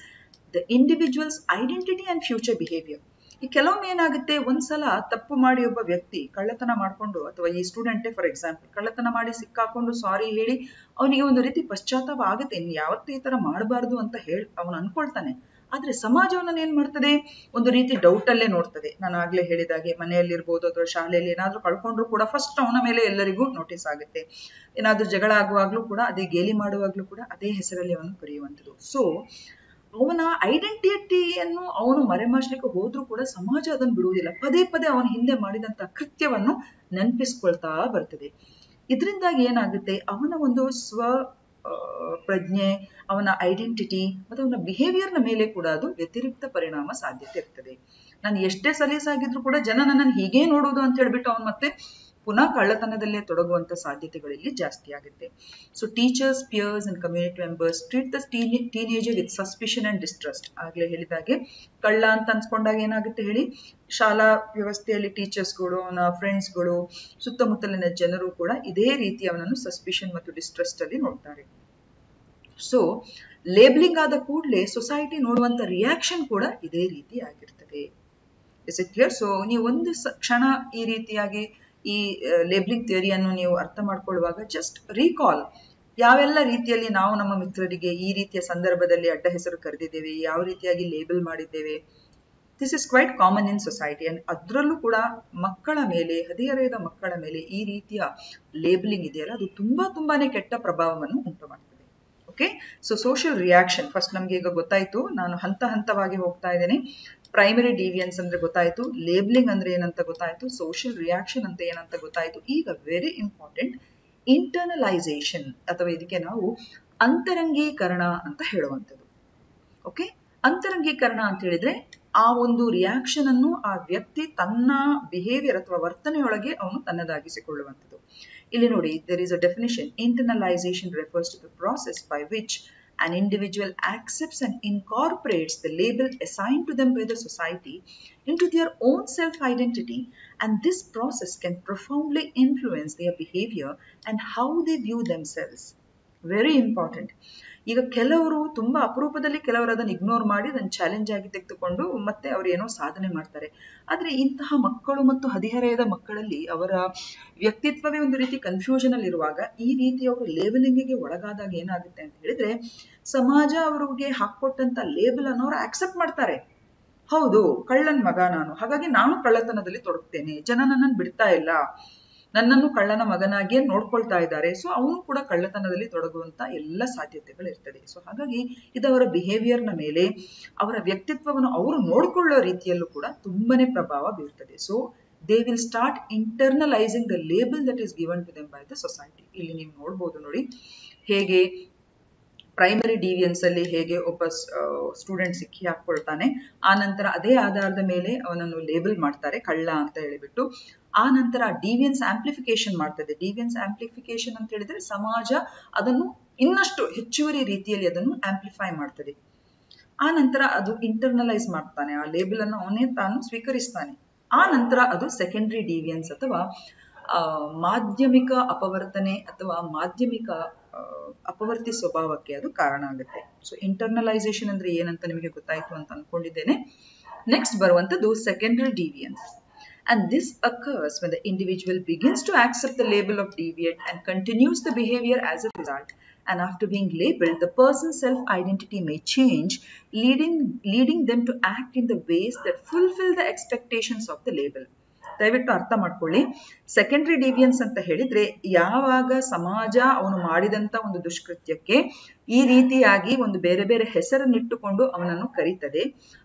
the individual's identity and future behavior. ಈ ಕೆಲವೊಮ್ಮೆ ಏನಾಗುತ್ತೆ, ಒಂದ್ಸಲ ತಪ್ಪು ಮಾಡಿ ಒಬ್ಬ ವ್ಯಕ್ತಿ ಕಳ್ಳತನ ಮಾಡ್ಕೊಂಡು, ಅಥವಾ ಈ ಸ್ಟೂಡೆಂಟೇ ಫಾರ್ ಎಕ್ಸಾಂಪಲ್ ಕಳ್ಳತನ ಮಾಡಿ ಸಿಕ್ಕಾಕೊಂಡು ಸಾರಿ ಹೇಳಿ ಅವನಿಗೆ ಒಂದು ರೀತಿ ಪಶ್ಚಾತ್ತಾಪ ಆಗುತ್ತೆ, ಇನ್ನು ಯಾವತ್ತೂ ಈ ತರ ಮಾಡಬಾರ್ದು ಅಂತ ಹೇಳಿ ಅವನು ಅನ್ಕೊಳ್ತಾನೆ. ಆದ್ರೆ ಸಮಾಜವನ್ನ ಏನ್ ಮಾಡ್ತದೆ, ಒಂದು ರೀತಿ ಡೌಟ್ ಅಲ್ಲೇ ನೋಡ್ತದೆ. ನಾನು ಆಗ್ಲೇ ಹೇಳಿದಾಗೆ ಮನೆಯಲ್ಲಿರ್ಬೋದು ಅಥವಾ ಶಾಲೆಯಲ್ಲಿ ಏನಾದ್ರೂ ಕಳ್ಕೊಂಡ್ರು ಕೂಡ ಫಸ್ಟ್ ಅವನ ಮೇಲೆ ಎಲ್ಲರಿಗೂ ನೋಟಿಸ್ ಆಗುತ್ತೆ. ಏನಾದ್ರೂ ಜಗಳ ಆಗುವಾಗ್ಲೂ ಕೂಡ ಅದೇ ಗೇಲಿ ಮಾಡುವಾಗ್ಲೂ ಕೂಡ ಅದೇ ಹೆಸರಲ್ಲಿ ಅವನು ಕರೆಯುವಂಥದ್ದು. ಸೊ ಅವನ ಐಡೆಂಟಿಟಿಯನ್ನು ಅವನು ಮರೆಮಾಚಲಿಕ್ಕೆ ಹೋದ್ರೂ ಕೂಡ ಸಮಾಜ ಅದನ್ನು ಬಿಡುವುದಿಲ್ಲ, ಪದೇ ಪದೇ ಅವನ ಹಿಂದೆ ಮಾಡಿದಂತ ಕೃತ್ಯವನ್ನು ನೆನಪಿಸ್ಕೊಳ್ತಾ ಬರ್ತದೆ. ಇದರಿಂದಾಗಿ ಏನಾಗುತ್ತೆ, ಅವನ ಒಂದು ಪ್ರಜ್ಞೆ, ಅವನ ಐಡೆಂಟಿಟಿ ಮತ್ತು ಅವನ ಬಿಹೇವಿಯರ್ನ ಮೇಲೆ ಕೂಡ ಅದು ವ್ಯತಿರಿಕ್ತ ಪರಿಣಾಮ ಸಾಧ್ಯತೆ ಇರ್ತದೆ. ನಾನು ಎಷ್ಟೇ ಸಲೀಸಾಗಿದ್ರು ಕೂಡ ಜನ ನನ್ನನ್ನು ಹೀಗೆ ನೋಡುವುದು ಅಂತ ಹೇಳ್ಬಿಟ್ಟು ಅವನು ಮತ್ತೆ ಪುನಃ ಕಳ್ಳತನದಲ್ಲೇ ತೊಡಗುವಂತ ಸಾಧ್ಯತೆಗಳಲ್ಲಿ ಜಾಸ್ತಿ ಆಗುತ್ತೆ. So teachers, peers and community members treat the teenager with suspicion and distrust. ಆಗ್ಲೇ ಹೇಳಿದಾಗೆ ಕಳ್ಳ ಅಂತ ಅನ್ಸ್ಕೊಂಡಾಗ ಏನಾಗುತ್ತೆ ಹೇಳಿ, ಶಾಲಾ ವ್ಯವಸ್ಥೆಯಲ್ಲಿ ಟೀಚರ್ಸ್ಗಳು, ಅವನ ಫ್ರೆಂಡ್ಸ್ಗಳು, ಸುತ್ತಮುತ್ತಲಿನ ಜನರು ಕೂಡ ಇದೇ ರೀತಿ ಅವನನ್ನು ಸಸ್ಪಿಷನ್ ಮತ್ತು ಡಿಸ್ಟ್ರಸ್ಟ್ ಅಲ್ಲಿ ನೋಡ್ತಾರೆ. ಸೊ ಲೇಬಲಿಂಗ್ ಆದ ಕೂಡಲೇ ಸೊಸೈಟಿ ನೋಡುವಂತ ರಿಯಾಕ್ಷನ್ ಕೂಡ ಇದೇ ರೀತಿ ಆಗಿರ್ತದೆ. Is it clear? ಸೊ ನೀವು ಒಂದು ಕ್ಷಣ ಈ ರೀತಿಯಾಗಿ ಈ ಲೇಬಲಿಂಗ್ ಥಿಯರಿಯನ್ನು ನೀವು ಅರ್ಥ ಮಾಡ್ಕೊಳ್ಳುವಾಗ ಜಸ್ಟ್ ರೀಕಾಲ್, ಯಾವೆಲ್ಲ ರೀತಿಯಲ್ಲಿ ನಾವು ನಮ್ಮ ಮಿತ್ರರಿಗೆ ಈ ರೀತಿಯ ಸಂದರ್ಭದಲ್ಲಿ ಅಡ್ಡ ಹೆಸರು ಕರೆದಿದ್ದೇವೆ, ಯಾವ ರೀತಿಯಾಗಿ ಲೇಬಲ್ ಮಾಡಿದ್ದೇವೆ. This is quite common in society. And ಅದರಲ್ಲೂ ಕೂಡ ಮಕ್ಕಳ ಮೇಲೆ, ಹದಿಹರೆಯದ ಮಕ್ಕಳ ಮೇಲೆ ಈ ರೀತಿಯ ಲೇಬಲಿಂಗ್ ಇದೆಯಲ್ಲ, ಅದು ತುಂಬಾನೇ ಕೆಟ್ಟ ಪ್ರಭಾವವನ್ನು ಉಂಟು ಮಾಡ್ತದೆ. Okay, so social reaction first ನಮ್ಗೆ ಈಗ ಗೊತ್ತಾಯ್ತು, ನಾನು ಹಂತ ಹಂತವಾಗಿ ಹೋಗ್ತಾ ಇದ್ದೇನೆ. ಪ್ರೈಮರಿ ಡಿವಿಯನ್ಸ್ ಅಂದ್ರೆ ಗೊತ್ತಾಯ್ತು, ಲೇಬಲಿಂಗ್ ಅಂದ್ರೆ ಏನಂತ ಗೊತ್ತಾಯ್ತು, ಸೋಷಿಯಲ್ ರಿಯಾಕ್ಷನ್ ಅಂತ ಏನಂತ ಗೊತ್ತಾಯ್ತು. ಈಗ ವೆರಿ ಇಂಪಾರ್ಟೆಂಟ್, ಇಂಟರ್ನಲೈಸೇಷನ್ ಅಥವಾ ಇದಕ್ಕೆ ನಾವು ಅಂತರಂಗೀಕರಣ ಅಂತ ಹೇಳುವಂಥದ್ದು. ಓಕೆ, ಅಂತರಂಗೀಕರಣ ಅಂತ ಹೇಳಿದ್ರೆ ಆ ಒಂದು ರಿಯಾಕ್ಷನ್ ಅನ್ನು ಆ ವ್ಯಕ್ತಿ ತನ್ನ ಬಿಹೇವಿಯರ್ ಅಥವಾ ವರ್ತನೆಯೊಳಗೆ ಅವನು ತನ್ನದಾಗಿಸಿಕೊಳ್ಳುವಂಥದ್ದು. ಇಲ್ಲಿ ನೋಡಿ, there is a definition. Internalization refers to the process by which an individual accepts and incorporates the label assigned to them by the society into their own self-identity, and this process can profoundly influence their behavior and how they view themselves. Very important. ಈಗ ಕೆಲವರು ತುಂಬಾ ಅಪರೂಪದಲ್ಲಿ ಕೆಲವರು ಅದನ್ನು ಇಗ್ನೋರ್ ಮಾಡಿ ಅದನ್ನು ಚಾಲೆಂಜ್ ಆಗಿ ತೆಗೆದುಕೊಂಡು ಮತ್ತೆ ಅವ್ರು ಏನೋ ಸಾಧನೆ ಮಾಡ್ತಾರೆ. ಆದ್ರೆ ಇಂತಹ ಮಕ್ಕಳು ಮತ್ತು ಹದಿಹರೆಯದ ಮಕ್ಕಳಲ್ಲಿ ಅವರ ವ್ಯಕ್ತಿತ್ವವೇ ಒಂದು ರೀತಿ ಕನ್ಫ್ಯೂಷನ್ ಅಲ್ಲಿ ಇರುವಾಗ ಈ ರೀತಿ ಅವರು ಲೇಬಲಿಂಗಿಗೆ ಒಳಗಾದಾಗ ಏನಾಗುತ್ತೆ ಅಂತ ಹೇಳಿದ್ರೆ, ಸಮಾಜ ಅವರಿಗೆ ಹಾಕೊಟ್ಟಂತ ಲೇಬಲ್ ಅನ್ನು ಅವರು ಆಕ್ಸೆಪ್ಟ್ ಮಾಡ್ತಾರೆ. ಹೌದು, ಕಳ್ಳನ್ ಮಗ ನಾನು, ಹಾಗಾಗಿ ನಾನು ಕಳ್ಳತನದಲ್ಲಿ ತೊಡಗ್ತೇನೆ, ಜನ ನನ್ನನ್ನು ಬಿಡ್ತಾ ಇಲ್ಲ, ನನ್ನನ್ನು ಕಳ್ಳನ ಮಗನಾಗಿಯೇ ನೋಡ್ಕೊಳ್ತಾ ಇದ್ದಾರೆ, ಸೊ ಅವನು ಕೂಡ ಕಳ್ಳತನದಲ್ಲಿ ತೊಡಗುವಂತ ಎಲ್ಲ ಸಾಧ್ಯತೆಗಳು ಇರ್ತದೆ. ಸೊ ಹಾಗಾಗಿ ಇದವರ ಬಿಹೇವಿಯರ್ನ ಮೇಲೆ, ಅವರ ವ್ಯಕ್ತಿತ್ವವನ್ನು ಅವರು ನೋಡ್ಕೊಳ್ಳೋ ರೀತಿಯಲ್ಲೂ ಕೂಡ ತುಂಬಾನೇ ಪ್ರಭಾವ ಬೀರ್ತದೆ. So they will start internalising the label that is given to them by the society. ಇಲ್ಲಿ ನೀವು ನೋಡ್ಬೋದು ನೋಡಿ, ಹೇಗೆ ಪ್ರೈಮರಿ ಡಿವಿಯನ್ಸ್ ಅಲ್ಲಿ ಹೇಗೆ ಒಬ್ಬ ಸ್ಟೂಡೆಂಟ್ ಸಿಕ್ಕಿ ಹಾಕೊಳ್ತಾನೆ, ಆ ನಂತರ ಅದೇ ಆಧಾರದ ಮೇಲೆ ಅವನನ್ನು ಲೇಬಲ್ ಮಾಡ್ತಾರೆ ಕಳ್ಳ ಅಂತ ಹೇಳಿಬಿಟ್ಟು. ಆ ನಂತರ ಡಿವಿಯನ್ಸ್ ಆಂಪ್ಲಿಫಿಕೇಶನ್ ಮಾಡ್ತದೆ. ಡಿವಿಯನ್ಸ್ ಆಂಪ್ಲಿಫಿಕೇಶನ್ ಅಂತ ಹೇಳಿದ್ರೆ ಸಮಾಜ ಅದನ್ನು ಇನ್ನಷ್ಟು ಹೆಚ್ಚುವರಿ ರೀತಿಯಲ್ಲಿ ಅದನ್ನು ಆಂಪ್ಲಿಫೈ ಮಾಡ್ತದೆ. ಆ ನಂತರ ಅದು ಇಂಟರ್ನಲೈಸ್ ಮಾಡ್ತಾನೆ, ಆ ಲೇಬಲ್ ಅನ್ನು ಅವನೇ ತಾನು ಸ್ವೀಕರಿಸ್ತಾನೆ. ಆ ನಂತರ ಅದು ಸೆಕೆಂಡರಿ ಡಿವಿಯನ್ಸ್ ಅಥವಾ ಮಾಧ್ಯಮಿಕ ಅಪವರ್ತನೆ ಅಥವಾ ಮಾಧ್ಯಮಿಕ ಅಪವರ್ತಿ ಸ್ವಭಾವಕ್ಕೆ ಅದು ಕಾರಣ ಆಗುತ್ತೆ. ಸೊ ಇಂಟರ್ನಲೈಸೇಷನ್ ಅಂದ್ರೆ ಏನಂತ ನಿಮಗೆ ಗೊತ್ತಾಯ್ತು ಅಂತ ಅನ್ಕೊಂಡಿದ್ದೇನೆ. ನೆಕ್ಸ್ಟ್ ಬರುವಂತದ್ದು secondary deviance. And this occurs when the individual begins to accept the label of deviant and continues the behavior as a result. And after being labeled, the person's self-identity may change, leading them to act in the ways that fulfill the expectations of the label. ದಯವಿಟ್ಟು ಅರ್ಥ ಮಾಡ್ಕೊಳ್ಳಿ. ಸೆಕೆಂಡರಿ ಡಿವಿಯನ್ಸ್ ಅಂತ ಹೇಳಿದ್ರೆ ಯಾವಾಗ ಸಮಾಜ ಅವನು ಮಾಡಿದಂತ ಒಂದು ದುಷ್ಕೃತ್ಯಕ್ಕೆ ಈ ರೀತಿಯಾಗಿ ಒಂದು ಬೇರೆ ಬೇರೆ ಹೆಸರನ್ನಿಟ್ಟುಕೊಂಡು ಅವನನ್ನು ಕರೀತದೆ,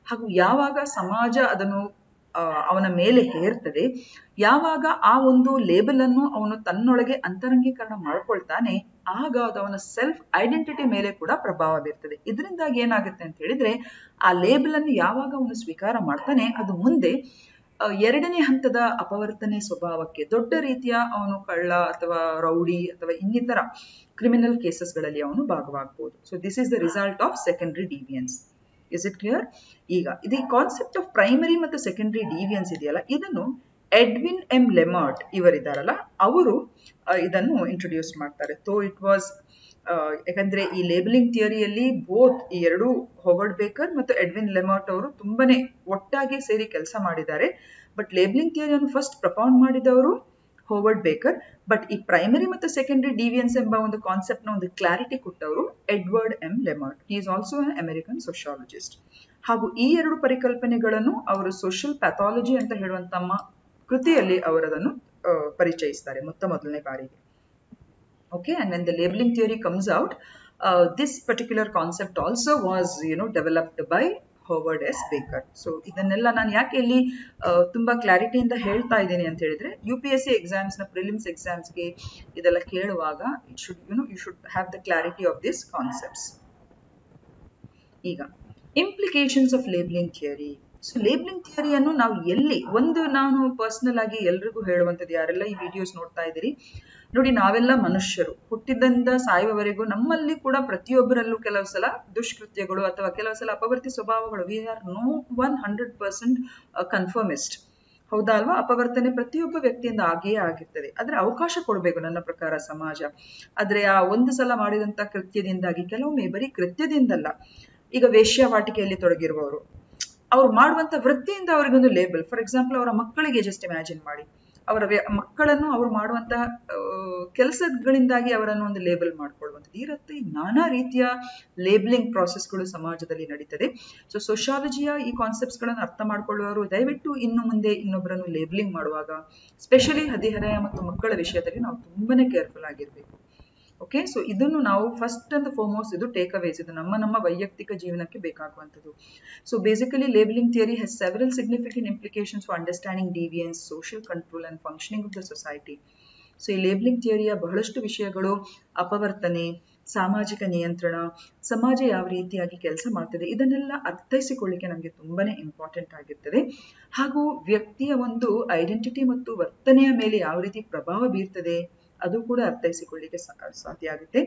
ಹಾಗೂ ಯಾವಾಗ ಸಮಾಜ ಅದನ್ನು ಅವನ ಮೇಲೆ ಹೇರ್ತದೆ, ಯಾವಾಗ ಆ ಒಂದು ಲೇಬಲ್ ಅನ್ನು ಅವನು ತನ್ನೊಳಗೆ ಅಂತರಂಗೀಕರಣ ಮಾಡ್ಕೊಳ್ತಾನೆ, ಆಗ ಅದು ಅವನ ಸೆಲ್ಫ್ ಐಡೆಂಟಿಟಿ ಮೇಲೆ ಕೂಡ ಪ್ರಭಾವ ಬೀರ್ತದೆ. ಇದರಿಂದಾಗಿ ಏನಾಗುತ್ತೆ ಅಂತ ಹೇಳಿದ್ರೆ, ಆ ಲೇಬಲ್ ಅನ್ನು ಯಾವಾಗ ಅವನು ಸ್ವೀಕಾರ ಮಾಡ್ತಾನೆ, ಅದು ಮುಂದೆ ಎರಡನೇ ಹಂತದ ಅಪವರ್ತನೆ ಸ್ವಭಾವಕ್ಕೆ, ದೊಡ್ಡ ರೀತಿಯ ಅವನು ಕಳ್ಳ ಅಥವಾ ರೌಡಿ ಅಥವಾ ಇನ್ನಿತರ ಕ್ರಿಮಿನಲ್ ಕೇಸಸ್ಗಳಲ್ಲಿ ಅವನು ಭಾಗವಾಗಬಹುದು. So this is the result of secondary deviance. Is it clear? ಈಗ ಇದು ಕಾನ್ಸೆಪ್ಟ್ ಆಫ್ ಪ್ರೈಮರಿ ಮತ್ತು ಸೆಕೆಂಡರಿ ಡಿವಿಯನ್ಸ್ ಇದೆಯಲ್ಲ, ಇದನ್ನು ಎಡ್ವಿನ್ ಎಂ ಲೆಮಾರ್ಟ್ ಇವರಿದ್ದಾರಲ್ಲ, ಅವರು ಇದನ್ನು ಇಂಟ್ರೊಡ್ಯೂಸ್ ಮಾಡ್ತಾರೆ. ಸೊ ಇಟ್ ವಾಸ್ ಯಾಕಂದ್ರೆ ಈ ಲೇಬಲಿಂಗ್ ಥಿಯರಿಯಲ್ಲಿ ಬೋತ್ ಈ ಎರಡು ಹೊವರ್ಡ್ ಬೇಕರ್ ಮತ್ತು ಎಡ್ವಿನ್ ಲೆಮಾರ್ಟ್ ಅವರು ತುಂಬಾನೇ ಒಟ್ಟಾಗಿ ಸೇರಿ ಕೆಲಸ ಮಾಡಿದ್ದಾರೆ. ಬಟ್ ಲೇಬಲಿಂಗ್ ಥಿಯರಿಯನ್ನು ಫಸ್ಟ್ ಪ್ರಪೌಂಡ್ ಮಾಡಿದವರು ಹೊವರ್ಡ್ ಬೇಕರ್, ಬಟ್ ಈ ಪ್ರೈಮರಿ ಮತ್ತು ಸೆಕೆಂಡರಿ ಡಿವಿಯನ್ಸ್ ಎಂಬ ಒಂದು ಕಾನ್ಸೆಪ್ಟ್ ನ ಒಂದು ಕ್ಲಾರಿಟಿ ಕೊಟ್ಟವರು Edward M Lemert. He is also an American sociologist. ಹಾಗೂ ಈ ಎರಡು ಪರಿಕಲ್ಪನೆಗಳನ್ನು ಅವರು ಸೋಷಿಯಲ್ ಪ್ಯಾಥಾಲಜಿ ಅಂತ ಹೇಳುವಂತ ತಮ್ಮ ಕೃತಿಯಲ್ಲಿ ಅವರದನ್ನು ಪರಿಚಯಿಸ್ತಾರೆ ಮೊದಲನೇ ಬಾರಿಗೆ. Okay, and when the labeling theory comes out, this particular concept also was, developed by Howard S. Baker. So ಇದನ್ನೆಲ್ಲ ನಾನು ಯಾಕೆ ಇಲ್ಲಿ ತುಂಬಾ ಕ್ಲಾರಿಟಿಯಿಂದ ಹೇಳ್ತಾ ಇದ್ದೀನಿ ಅಂತ ಹೇಳಿದ್ರೆ, UPSC ಎಕ್ಸಾಮ್ಸ್ ನ ಪ್ರಿಲಿಮ್ಸ್ ಎಕ್ಸಾಮ್ಸ್ಗೆ ಇದೆಲ್ಲ ಕೇಳುವಾಗ you should have the clarity of these concepts. ಈಗ implications of labeling theory. So labelling ಥಿಯರಿಯನ್ನು ನಾವು ನಾನು ಪರ್ಸನಲ್ ಆಗಿ ಎಲ್ರಿಗೂ ಹೇಳುವಂಥದ್ದು, ಯಾರೆಲ್ಲ ಈ ವಿಡಿಯೋಸ್ ನೋಡ್ತಾ ಇದ್ದೀರಿ ನೋಡಿ, ನಾವೆಲ್ಲ ಮನುಷ್ಯರು, ಹುಟ್ಟಿದಿಂದ ಸಾಯುವವರೆಗೂ ನಮ್ಮಲ್ಲಿ ಕೂಡ ಪ್ರತಿಯೊಬ್ಬರಲ್ಲೂ ಕೆಲವು ಸಲ ದುಷ್ಕೃತ್ಯಗಳು ಅಥವಾ ಕೆಲವು ಸಲ ಅಪವರ್ತಿ ಸ್ವಭಾವಗಳು, ವಿ ಆರ್ ನೋ 100% ಕನ್ಫರ್ಮಿಸ್ಟ್. ಹೌದಾ ಅಲ್ವಾ? ಅಪವರ್ತನೆ ಪ್ರತಿಯೊಬ್ಬ ವ್ಯಕ್ತಿಯಿಂದ ಆಗಿಯೇ ಆಗಿರ್ತದೆ. ಆದ್ರೆ ಅವಕಾಶ ಕೊಡಬೇಕು ನನ್ನ ಪ್ರಕಾರ ಸಮಾಜ. ಆದ್ರೆ ಆ ಒಂದು ಸಲ ಮಾಡಿದಂತ ಕೃತ್ಯದಿಂದಾಗಿ, ಕೆಲವೊಮ್ಮೆ ಬರೀ ಕೃತ್ಯದಿಂದಲ್ಲ, ಈಗ ವೇಶ್ಯಾವಾಟಿಕೆಯಲ್ಲಿ ತೊಡಗಿರುವವರು, ಅವ್ರು ಮಾಡುವಂತ ವೃತ್ತಿಯಿಂದ ಅವರಿಗೊಂದು ಲೇಬಲ್. ಫಾರ್ ಎಕ್ಸಾಂಪಲ್, ಅವರ ಮಕ್ಕಳಿಗೆ ಜಸ್ಟ್ ಇಮ್ಯಾಜಿನ್ ಮಾಡಿ, ಅವರ ಮಕ್ಕಳನ್ನು ಅವರು ಮಾಡುವಂತಹ ಕೆಲಸಗಳಿಂದಾಗಿ ಅವರನ್ನು ಒಂದು ಲೇಬಲ್ ಮಾಡ್ಕೊಳ್ಳುವಂಥದ್ದು. ಈ ರೀತಿ ನಾನಾ ರೀತಿಯ ಲೇಬಲಿಂಗ್ ಪ್ರಾಸೆಸ್ಗಳು ಸಮಾಜದಲ್ಲಿ ನಡೀತದೆ. ಸೊ ಸೋಶಿಯಾಲಜಿಯ ಈ ಕಾನ್ಸೆಪ್ಟ್ಸ್ ಗಳನ್ನು ಅರ್ಥ ಮಾಡ್ಕೊಳ್ಳುವವರು ದಯವಿಟ್ಟು ಇನ್ನು ಮುಂದೆ ಇನ್ನೊಬ್ಬರನ್ನು ಲೇಬಲಿಂಗ್ ಮಾಡುವಾಗ, ಸ್ಪೆಷಲಿ ಹದಿಹರೆಯ ಮತ್ತು ಮಕ್ಕಳ ವಿಷಯದಲ್ಲಿ ನಾವು ತುಂಬಾನೇ ಕೇರ್ಫುಲ್ ಆಗಿರ್ಬೇಕು. ಓಕೆ, ಸೊ ಇದನ್ನು ನಾವು ಫಸ್ಟ್ ಅಂಡ್ ಫಾರ್ಮೋಸ್ಟ್ ಇದು ಟೇಕ್ ಅವೇಸ್, ಇದು ನಮ್ಮ ವೈಯಕ್ತಿಕ ಜೀವನಕ್ಕೆ ಬೇಕಾಗುವಂಥದ್ದು. So basically labelling theory has several significant implications for understanding deviance, social control and functioning of the society. So ಈ ಲೇಬಲಿಂಗ್ ಥಿಯರಿಯ ಬಹಳಷ್ಟು ವಿಷಯಗಳು, ಅಪವರ್ತನೆ, ಸಾಮಾಜಿಕ ನಿಯಂತ್ರಣ, ಸಮಾಜ ಯಾವ ರೀತಿಯಾಗಿ ಕೆಲಸ ಮಾಡ್ತದೆ, ಇದನ್ನೆಲ್ಲ ಅರ್ಥೈಸಿಕೊಳ್ಳಿಕ್ಕೆ ನಮಗೆ ತುಂಬಾನೇ ಇಂಪಾರ್ಟೆಂಟ್ ಆಗಿರ್ತದೆ. ಹಾಗೂ ವ್ಯಕ್ತಿಯ ಒಂದು ಐಡೆಂಟಿಟಿ ಮತ್ತು ವರ್ತನೆಯ ಮೇಲೆ ಯಾವ ರೀತಿ ಪ್ರಭಾವ ಬೀರ್ತದೆ ಅದು ಕೂಡ ಅರ್ಥೈಸಿಕೊಳ್ಳಿಕ್ಕೆ ಸಾಧ್ಯ ಆಗುತ್ತೆ.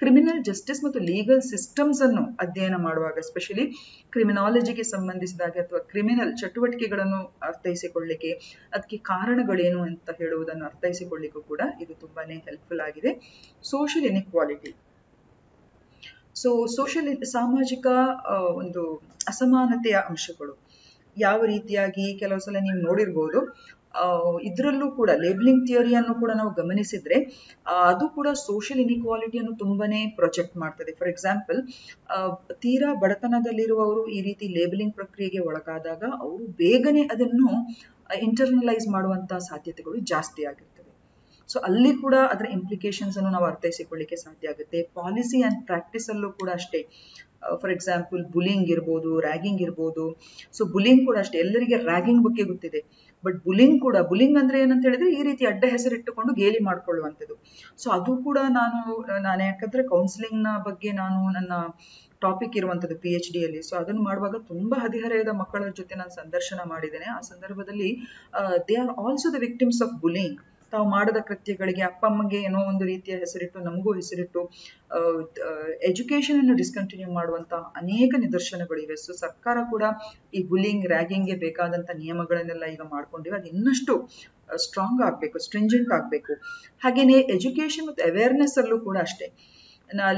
ಕ್ರಿಮಿನಲ್ ಜಸ್ಟಿಸ್ ಮತ್ತು ಲೀಗಲ್ ಸಿಸ್ಟಮ್ಸ್ ಅನ್ನು ಅಧ್ಯಯನ ಮಾಡುವಾಗ, ಸ್ಪೆಷಲಿ ಕ್ರಿಮಿನಾಲಜಿಗೆ ಸಂಬಂಧಿಸಿದಾಗ ಅಥವಾ ಕ್ರಿಮಿನಲ್ ಚಟುವಟಿಕೆಗಳನ್ನು ಅರ್ಥೈಸಿಕೊಳ್ಳಿಕ್ಕೆ, ಅದಕ್ಕೆ ಕಾರಣಗಳೇನು ಅಂತ ಹೇಳುವುದನ್ನು ಅರ್ಥೈಸಿಕೊಳ್ಳಿಕ್ಕೂ ಕೂಡ ಇದು ತುಂಬಾನೇ ಹೆಲ್ಪ್ಫುಲ್ ಆಗಿದೆ. ಸೋಷಿಯಲ್ ಇನ್ಇಕ್ವಾಲಿಟಿ, ಸೊ ಸಾಮಾಜಿಕ ಒಂದು ಅಸಮಾನತೆಯ ಅಂಶಗಳು ಯಾವ ರೀತಿಯಾಗಿ ಕೆಲವು ಸಲ ನೀವು ನೋಡಿರ್ಬೋದು. ಇದರಲ್ಲೂ ಕೂಡ ಲೇಬಲಿಂಗ್ ಥಿಯರಿಯನ್ನು ಕೂಡ ನಾವು ಗಮನಿಸಿದ್ರೆ ಅದು ಕೂಡ ಸೋಷಿಯಲ್ ಇನ್ಇಕ್ವಾಲಿಟಿಯನ್ನು ತುಂಬಾನೇ ಪ್ರೊಜೆಕ್ಟ್ ಮಾಡ್ತದೆ. ಫಾರ್ ಎಕ್ಸಾಂಪಲ್, ತೀರಾ ಬಡತನದಲ್ಲಿರುವವರು ಈ ರೀತಿ ಲೇಬಲಿಂಗ್ ಪ್ರಕ್ರಿಯೆಗೆ ಒಳಗಾದಾಗ ಅವರು ಬೇಗನೆ ಅದನ್ನು ಇಂಟರ್ನಲೈಸ್ ಮಾಡುವಂತಹ ಸಾಧ್ಯತೆಗಳು ಜಾಸ್ತಿ ಆಗಿರ್ತವೆ. ಸೊ ಅಲ್ಲಿ ಕೂಡ ಅದರ ಇಂಪ್ಲಿಕೇಶನ್ಸ್ ಅನ್ನು ನಾವು ಅರ್ಥೈಸಿಕೊಳ್ಳಿಕ್ಕೆ ಸಾಧ್ಯ ಆಗುತ್ತೆ. ಪಾಲಿಸಿ ಅಂಡ್ ಪ್ರಾಕ್ಟೀಸ್ ಅಲ್ಲೂ ಕೂಡ ಅಷ್ಟೇ. ಫಾರ್ ಎಕ್ಸಾಂಪಲ್, ಬುಲಿಂಗ್ ಇರ್ಬೋದು, ರ್ಯಾಗಿಂಗ್ ಇರ್ಬೋದು. ಸೊ ಬುಲಿಂಗ್ ಕೂಡ ಅಷ್ಟೇ, ಎಲ್ಲರಿಗೆ ರ್ಯಾಗಿಂಗ್ ಬಗ್ಗೆ ಗೊತ್ತಿದೆ, ಬಟ್ ಬುಲಿಂಗ್ ಅಂದ್ರೆ ಏನಂತ ಹೇಳಿದ್ರೆ ಈ ರೀತಿ ಅಡ್ಡ ಹೆಸರಿಟ್ಟುಕೊಂಡು ಗೇಲಿ ಮಾಡ್ಕೊಳ್ಳುವಂಥದ್ದು. ಸೊ ಅದು ಕೂಡ ನಾನು ಯಾಕಂದ್ರೆ ಕೌನ್ಸಿಲಿಂಗ್ ನ ಬಗ್ಗೆ ನಾನು ನನ್ನ ಟಾಪಿಕ್ ಇರುವಂಥದ್ದು PhD ಅಲ್ಲಿ. ಸೊ ಅದನ್ನು ಮಾಡುವಾಗ ತುಂಬಾ ಹದಿಹರೆಯದ ಮಕ್ಕಳ ಜೊತೆ ನಾನು ಸಂದರ್ಶನ ಮಾಡಿದ್ದೇನೆ. ಆ ಸಂದರ್ಭದಲ್ಲಿ they are also the victims of bullying. ತಾವು ಮಾಡದ ಕೃತ್ಯಗಳಿಗೆ ಅಪ್ಪ ಅಮ್ಮಗೆ ಏನೋ ಒಂದು ರೀತಿಯ ಹೆಸರಿಟ್ಟು, ನಮಗೂ ಹೆಸರಿಟ್ಟು ಎಜುಕೇಶನ್ ಅನ್ನು ಡಿಸ್ಕಂಟಿನ್ಯೂ ಮಾಡುವಂತ ಅನೇಕ ನಿದರ್ಶನಗಳಿವೆ. ಸೊ ಸರ್ಕಾರ ಕೂಡ ಈ ಬುಲಿಂಗ್, ರ್ಯಾಗಿಂಗ್ಗೆ ಬೇಕಾದಂತ ನಿಯಮಗಳನ್ನೆಲ್ಲ ಈಗ ಮಾಡ್ಕೊಂಡಿವೆ. ಅದು ಇನ್ನಷ್ಟು ಸ್ಟ್ರಾಂಗ್ ಆಗ್ಬೇಕು, ಸ್ಟ್ರಿಂಜೆಂಟ್ ಆಗ್ಬೇಕು. ಹಾಗೇನೆ ಎಜುಕೇಶನ್ ಮತ್ತು ಅವೇರ್ನೆಸ್ ಅಲ್ಲೂ ಕೂಡ ಅಷ್ಟೇ.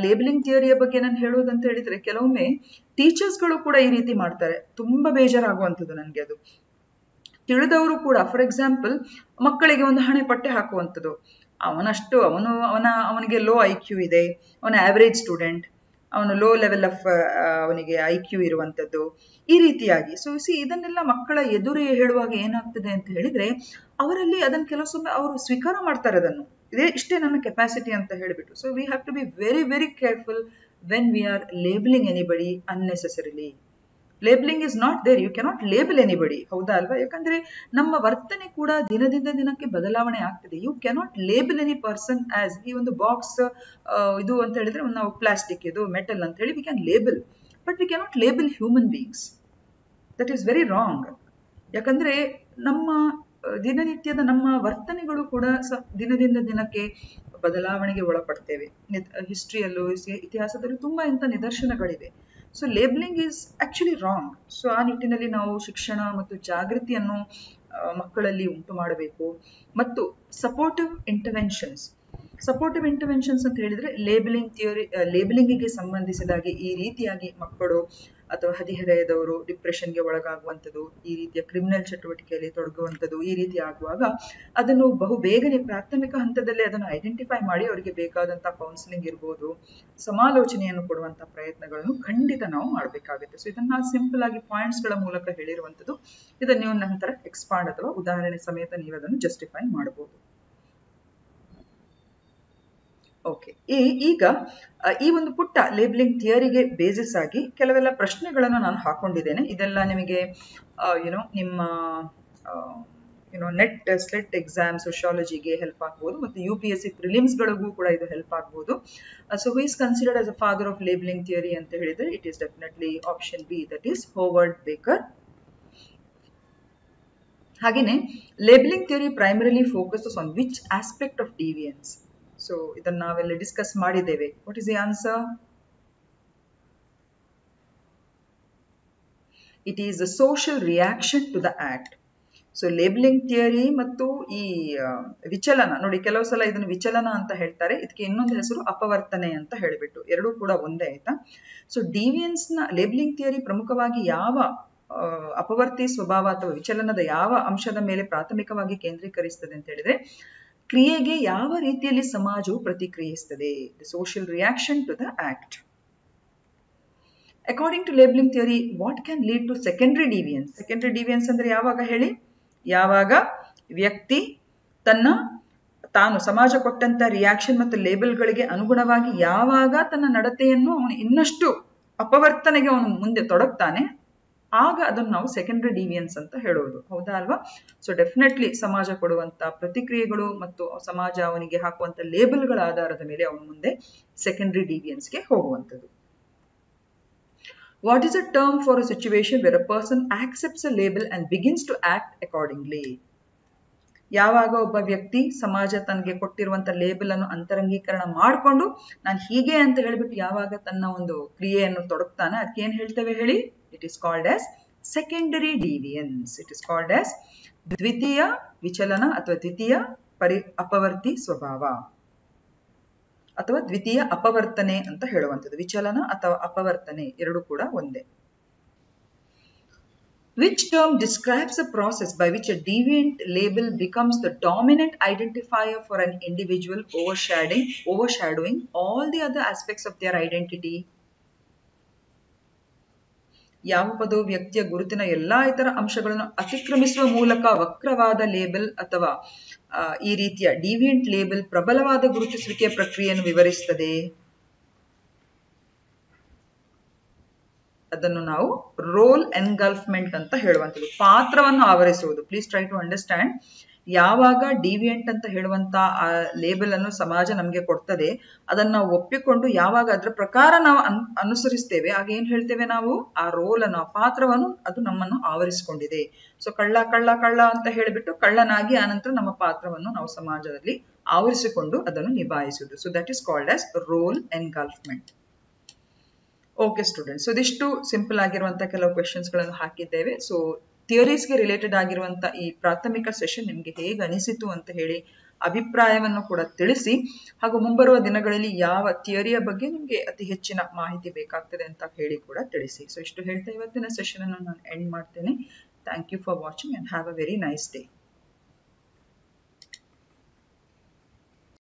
ಲೇಬಲಿಂಗ್ ಥಿಯರಿಯ ಬಗ್ಗೆ ನಾನು ಹೇಳೋದಂತ ಹೇಳಿದ್ರೆ, ಕೆಲವೊಮ್ಮೆ ಟೀಚರ್ಸ್ಗಳು ಕೂಡ ಈ ರೀತಿ ಮಾಡ್ತಾರೆ. ತುಂಬಾ ಬೇಜಾರಾಗುವಂಥದ್ದು ನನಗೆ ಅದು. ತಿಳಿದವರು ಕೂಡ, ಫಾರ್ ಎಕ್ಸಾಂಪಲ್, ಮಕ್ಕಳಿಗೆ ಒಂದು ಹಣೆ ಪಟ್ಟೆ ಹಾಕುವಂಥದ್ದು. ಅವನಿಗೆ ಲೋ IQ ಇದೆ, ಅವನ ಆವರೇಜ್ ಸ್ಟೂಡೆಂಟ್, ಅವನು ಲೋ ಲೆವೆಲ್ ಆಫ್ ಅವನಿಗೆ IQ ಇರುವಂಥದ್ದು, ಈ ರೀತಿಯಾಗಿ. ಸೊ ಇದನ್ನೆಲ್ಲ ಮಕ್ಕಳ ಎದುರು ಹೇಳುವಾಗ ಏನಾಗ್ತದೆ ಅಂತ ಹೇಳಿದ್ರೆ, ಅವರಲ್ಲಿ ಅದನ್ನು ಕೆಲವೊಮ್ಮೆ ಅವರು ಸ್ವೀಕಾರ ಮಾಡ್ತಾರೆ, ಅದನ್ನು ಇಷ್ಟೇ ನನ್ನ ಕೆಪಾಸಿಟಿ ಅಂತ ಹೇಳಿಬಿಟ್ಟು. So we have to be very very careful when we are labelling anybody unnecessarily. Labelling is not there, you cannot label anybody, ಹೌದಾ ಅಲ್ವಾ? ಯಾಕಂದ್ರೆ ನಮ್ಮ ವರ್ತನೆ ಕೂಡ ದಿನದಿಂದ ದಿನಕ್ಕೆ ಬದಲಾವಣೆ ಆಗ್ತದೆ. You cannot label any person as ಈ ಒಂದು ಬಾಕ್ಸ್ ಇದು ಅಂತ ಹೇಳಿದ್ರೆ ನಾವು ಪ್ಲಾಸ್ಟಿಕ್, ಇದು ಮೆಟಲ್ ಅಂತ ಹೇಳಿ we can label, but we cannot label human beings. That is very wrong. ಯಾಕಂದ್ರೆ ನಮ್ಮ ದಿನನಿತ್ಯದ ನಮ್ಮ ವರ್ತನೆಗಳು ಕೂಡ ದಿನದಿಂದ ದಿನಕ್ಕೆ ಬದಲಾವಣೆಗೆ ಒಳಪಡ್ತೇವೆ. ಹಿಸ್ಟ್ರಿಯಲ್ಲೂ ಇತಿಹಾಸದಲ್ಲೂ ತುಂಬಾ ಇಂಥ ನಿದರ್ಶನಗಳಿವೆ. So labelling is actually wrong. So ಆ ನಿಟ್ಟಿನಲ್ಲಿ ನಾವು ಶಿಕ್ಷಣ ಮತ್ತು ಜಾಗೃತಿಯನ್ನು ಮಕ್ಕಳಲ್ಲಿ ಉಂಟು ಮಾಡಬೇಕು. ಮತ್ತು ಸಪೋರ್ಟಿವ್ ಇಂಟರ್ವೆನ್ಷನ್ಸ್ ಅಂತ ಹೇಳಿದ್ರೆ ಲೇಬಲಿಂಗಿಗೆ ಸಂಬಂಧಿಸಿದಾಗಿ ಈ ರೀತಿಯಾಗಿ ಮಕ್ಕಳು ಅಥವಾ ಹದಿಹರೆಯದವರು ಡಿಪ್ರೆಷನ್ಗೆ ಒಳಗಾಗುವಂಥದ್ದು, ಈ ರೀತಿಯ ಕ್ರಿಮಿನಲ್ ಚಟುವಟಿಕೆಯಲ್ಲಿ ತೊಡಗುವಂಥದ್ದು, ಈ ರೀತಿ ಆಗುವಾಗ ಅದನ್ನು ಬಹು ಬೇಗನೆ ಪ್ರಾಥಮಿಕ ಹಂತದಲ್ಲೇ ಅದನ್ನು ಐಡೆಂಟಿಫೈ ಮಾಡಿ ಅವರಿಗೆ ಬೇಕಾದಂತಹ ಕೌನ್ಸಿಲಿಂಗ್ ಇರ್ಬೋದು, ಸಮಾಲೋಚನೆಯನ್ನು ಕೊಡುವಂತ ಪ್ರಯತ್ನಗಳನ್ನು ಖಂಡಿತ ನಾವು ಮಾಡಬೇಕಾಗುತ್ತೆ. ಸೊ ಇದನ್ನ ಸಿಂಪಲ್ ಆಗಿ ಪಾಯಿಂಟ್ಸ್ ಗಳ ಮೂಲಕ ಹೇಳಿರುವಂಥದ್ದು. ಇದನ್ನು ನೀವು ನಂತರ ಎಕ್ಸ್ಪಾಂಡ್ ಅಥವಾ ಉದಾಹರಣೆ ಸಮೇತ ನೀವು ಅದನ್ನು ಜಸ್ಟಿಫೈ ಮಾಡಬಹುದು. ಓಕೆ, ಈಗ ಈ ಒಂದು ಪುಟ್ಟ ಲೇಬಲಿಂಗ್ ಥಿಯರಿಗೆ ಬೇಸಿಸ್ ಆಗಿ ಕೆಲವೆಲ್ಲ ಪ್ರಶ್ನೆಗಳನ್ನು ನಾನು ಹಾಕೊಂಡಿದ್ದೇನೆ. ಇದೆಲ್ಲ ನಿಮಗೆ ನಿಮ್ಮ ನೆಟ್ ಸ್ಲೆಟ್ ಎಕ್ಸಾಮ್ ಸೋಶಿಯಾಲಜಿಗೆ ಹೆಲ್ಪ್ ಆಗ್ಬೋದು, ಮತ್ತು UPSC ಪ್ರಿಲಿಮ್ಸ್ಗಳಿಗೂ ಕೂಡ ಇದು ಹೆಲ್ಪ್ ಆಗ್ಬೋದು. So who is considered as a father of labelling theory ಅಂತ ಹೇಳಿದ್ರೆ it is definitely option B, that is Howard Becker. ಹಾಗೇನೆ labelling theory primarily focuses on which aspect of deviance? So ಇದನ್ನ ನಾವೆಲ್ಲ ಡಿಸ್ಕಸ್ ಮಾಡಿದ್ದೇವೆ. What is the answer? It is the social reaction to the act. So labelling theory ಮತ್ತು ಈ ವಿಚಲನ ನೋಡಿ, ಕೆಲವು ಸಲ ಇದನ್ನು ವಿಚಲನ ಅಂತ ಹೇಳ್ತಾರೆ, ಇದಕ್ಕೆ ಇನ್ನೊಂದು ಹೆಸರು ಅಪವರ್ತನೆ ಅಂತ ಹೇಳಿಬಿಟ್ಟು, ಎರಡೂ ಕೂಡ ಒಂದೇ, ಆಯ್ತಾ? ಸೊ ಡಿವಿಯನ್ಸ್ ನ ಲೇಬಲಿಂಗ್ ಥಿಯರಿ ಪ್ರಮುಖವಾಗಿ ಯಾವ ಅಪವರ್ತಿ ಸ್ವಭಾವ ಅಥವಾ ವಿಚಲನದ ಯಾವ ಅಂಶದ ಮೇಲೆ ಪ್ರಾಥಮಿಕವಾಗಿ ಕೇಂದ್ರೀಕರಿಸ್ತದೆ ಅಂತ ಹೇಳಿದ್ರೆ, ಕ್ರಿಯೆಗೆ ಯಾವ ರೀತಿಯಲ್ಲಿ ಸಮಾಜವು ಪ್ರತಿಕ್ರಿಯಿಸುತ್ತದೆ, the social reaction to the act. According to labelling theory, what can lead to secondary deviance? Secondary deviance ಅಂದ್ರೆ ಯಾವಾಗ ಹೇಳಿ? ಯಾವಾಗ ವ್ಯಕ್ತಿ ತಾನು ಸಮಾಜ ಕೊಟ್ಟಂತ ರಿಯಾಕ್ಷನ್ ಮತ್ತು ಲೇಬಲ್ಗಳಿಗೆ ಅನುಗುಣವಾಗಿ ಯಾವಾಗ ತನ್ನ ನಡತೆಯನ್ನು ಅವನು ಇನ್ನಷ್ಟು ಅಪವರ್ತನೆಗೆ ಅವನು ಮುಂದೆ ತೊಡಗ್ತಾನೆ, ಆಗ ಅದನ್ನು ನಾವು ಸೆಕೆಂಡರಿ ಡಿವಿಯನ್ಸ್ ಅಂತ ಹೇಳೋದು, ಹೌದಾ ಅಲ್ವಾ? ಸೊ ಡೆಫಿನೆಟ್ಲಿ ಸಮಾಜ ಕೊಡುವಂತ ಪ್ರತಿಕ್ರಿಯೆಗಳು ಮತ್ತು ಸಮಾಜ ಅವನಿಗೆ ಹಾಕುವಂತ ಲೇಬಲ್ಗಳ ಆಧಾರದ ಮೇಲೆ ಅವನು ಮುಂದೆ ಸೆಕೆಂಡರಿ ಡಿವಿಯನ್ಸ್ಗೆ ಹೋಗುವಂಥದ್ದು. What is a term for a situation where a person accepts a label and begins to act accordingly? ಯಾವಾಗ ಒಬ್ಬ ವ್ಯಕ್ತಿ ಸಮಾಜ ತನಗೆ ಕೊಟ್ಟಿರುವಂತ ಲೇಬಲ್ ಅನ್ನು ಅಂತರಂಗೀಕರಣ ಮಾಡಿಕೊಂಡು ನಾನು ಹೀಗೆ ಅಂತ ಹೇಳಿಬಿಟ್ಟು ಯಾವಾಗ ತನ್ನ ಒಂದು ಕ್ರಿಯೆಯನ್ನು ತೊಡಗ್ತಾನೆ, ಅದಕ್ಕೆ ಏನ್ ಹೇಳ್ತೇವೆ ಹೇಳಿ? It is called as secondary deviance. It is called as ದ್ವಿತೀಯ ವಿಚಲನ ಅಥವಾ ದ್ವಿತೀಯ ಅಪವರ್ತಿ ಸ್ವಭಾವ. ಅಥವಾ ದ್ವಿತೀಯ ಅಪವರ್ತನೆ ಅಂತ ಹೇಳುವಂಥದ್ದು. ವಿಚಲನ ಅಥವಾ ಅಪವರ್ತನೆ ಎರಡು ಕೂಡ ಒಂದೇ. Which term describes a process by which a deviant label becomes the dominant identifier for an individual, overshadowing all the other aspects of their identity? ಯಾವ ಪದವು ವ್ಯಕ್ತಿಯ ಗುರುತಿನ ಎಲ್ಲಾ ಇತರ ಅಂಶಗಳನ್ನು ಅತಿಕ್ರಮಿಸುವ ಮೂಲಕ ವಕ್ರವಾದ ಲೇಬಲ್ ಅಥವಾ ಈ ರೀತಿಯ ಡಿವಿಯಂಟ್ ಲೇಬಲ್ ಪ್ರಬಲವಾದ ಗುರುತಿಸುವಿಕೆಯ ಪ್ರಕ್ರಿಯೆಯನ್ನು ವಿವರಿಸುತ್ತದೆ? ಅದನ್ನು ನಾವು ರೋಲ್ ಎನ್ಗಲ್ಫ್ಮೆಂಟ್ ಅಂತ ಹೇಳುವಂಥದ್ದು, ಪಾತ್ರವನ್ನು ಆವರಿಸುವುದು. Please try to understand. ಯಾವಾಗ ಡಿವಿಯಂಟ್ ಅಂತ ಹೇಳುವಂತ ಆ ಲೇಬಲ್ ಅನ್ನು ಸಮಾಜ ನಮಗೆ ಕೊಡ್ತದೆ, ಅದನ್ನ ನಾವು ಒಪ್ಪಿಕೊಂಡು ಯಾವಾಗ ಅದರ ಪ್ರಕಾರ ನಾವು ಅನುಸರಿಸ್ತೇವೆ, ಆಗ ಏನ್ ಹೇಳ್ತೇವೆ ನಾವು, ಆ ರೋಲ್ ಅನ್ನು, ಆ ಪಾತ್ರವನ್ನು ಅದು ನಮ್ಮನ್ನು ಆವರಿಸಿಕೊಂಡಿದೆ. ಸೊ ಕಳ್ಳ ಕಳ್ಳ ಕಳ್ಳ ಅಂತ ಹೇಳಿಬಿಟ್ಟು ಕಳ್ಳನಾಗಿ ಆನಂತರ ನಮ್ಮ ಪಾತ್ರವನ್ನು ನಾವು ಸಮಾಜದಲ್ಲಿ ಆವರಿಸಿಕೊಂಡು ಅದನ್ನು ನಿಭಾಯಿಸುವುದು. So that is called as role engulfment. Okay students, so ಇದಿಷ್ಟು ಸಿಂಪಲ್ ಆಗಿರುವಂತಹ ಕೆಲವು ಕ್ವೆಶನ್ಸ್ ಗಳನ್ನು ಹಾಕಿದ್ದೇವೆ. ಸೊ ಥಿಯರೀಸ್ಗೆ ರಿಲೇಟೆಡ್ ಆಗಿರುವಂತ ಈ ಪ್ರಾಥಮಿಕ ಸೆಷನ್ ನಿಮ್ಗೆ ಹೇಗೆ ಅನಿಸಿತು ಅಂತ ಹೇಳಿ ಅಭಿಪ್ರಾಯವನ್ನು ಕೂಡ ತಿಳಿಸಿ, ಹಾಗೂ ಮುಂಬರುವ ದಿನಗಳಲ್ಲಿ ಯಾವ ಥಿಯರಿಯ ಬಗ್ಗೆ ನಿಮ್ಗೆ ಅತಿ ಹೆಚ್ಚಿನ ಮಾಹಿತಿ ಬೇಕಾಗ್ತದೆ ಅಂತ ಹೇಳಿ ಕೂಡ ತಿಳಿಸಿ. ಸೊ ಇಷ್ಟು ಹೇಳ್ತಾ ಇವತ್ತಿನ ಸೆಷನ್ ಅನ್ನು ನಾನು ಎಂಡ್ ಮಾಡ್ತೇನೆ. Thank you for watching and have a very nice day.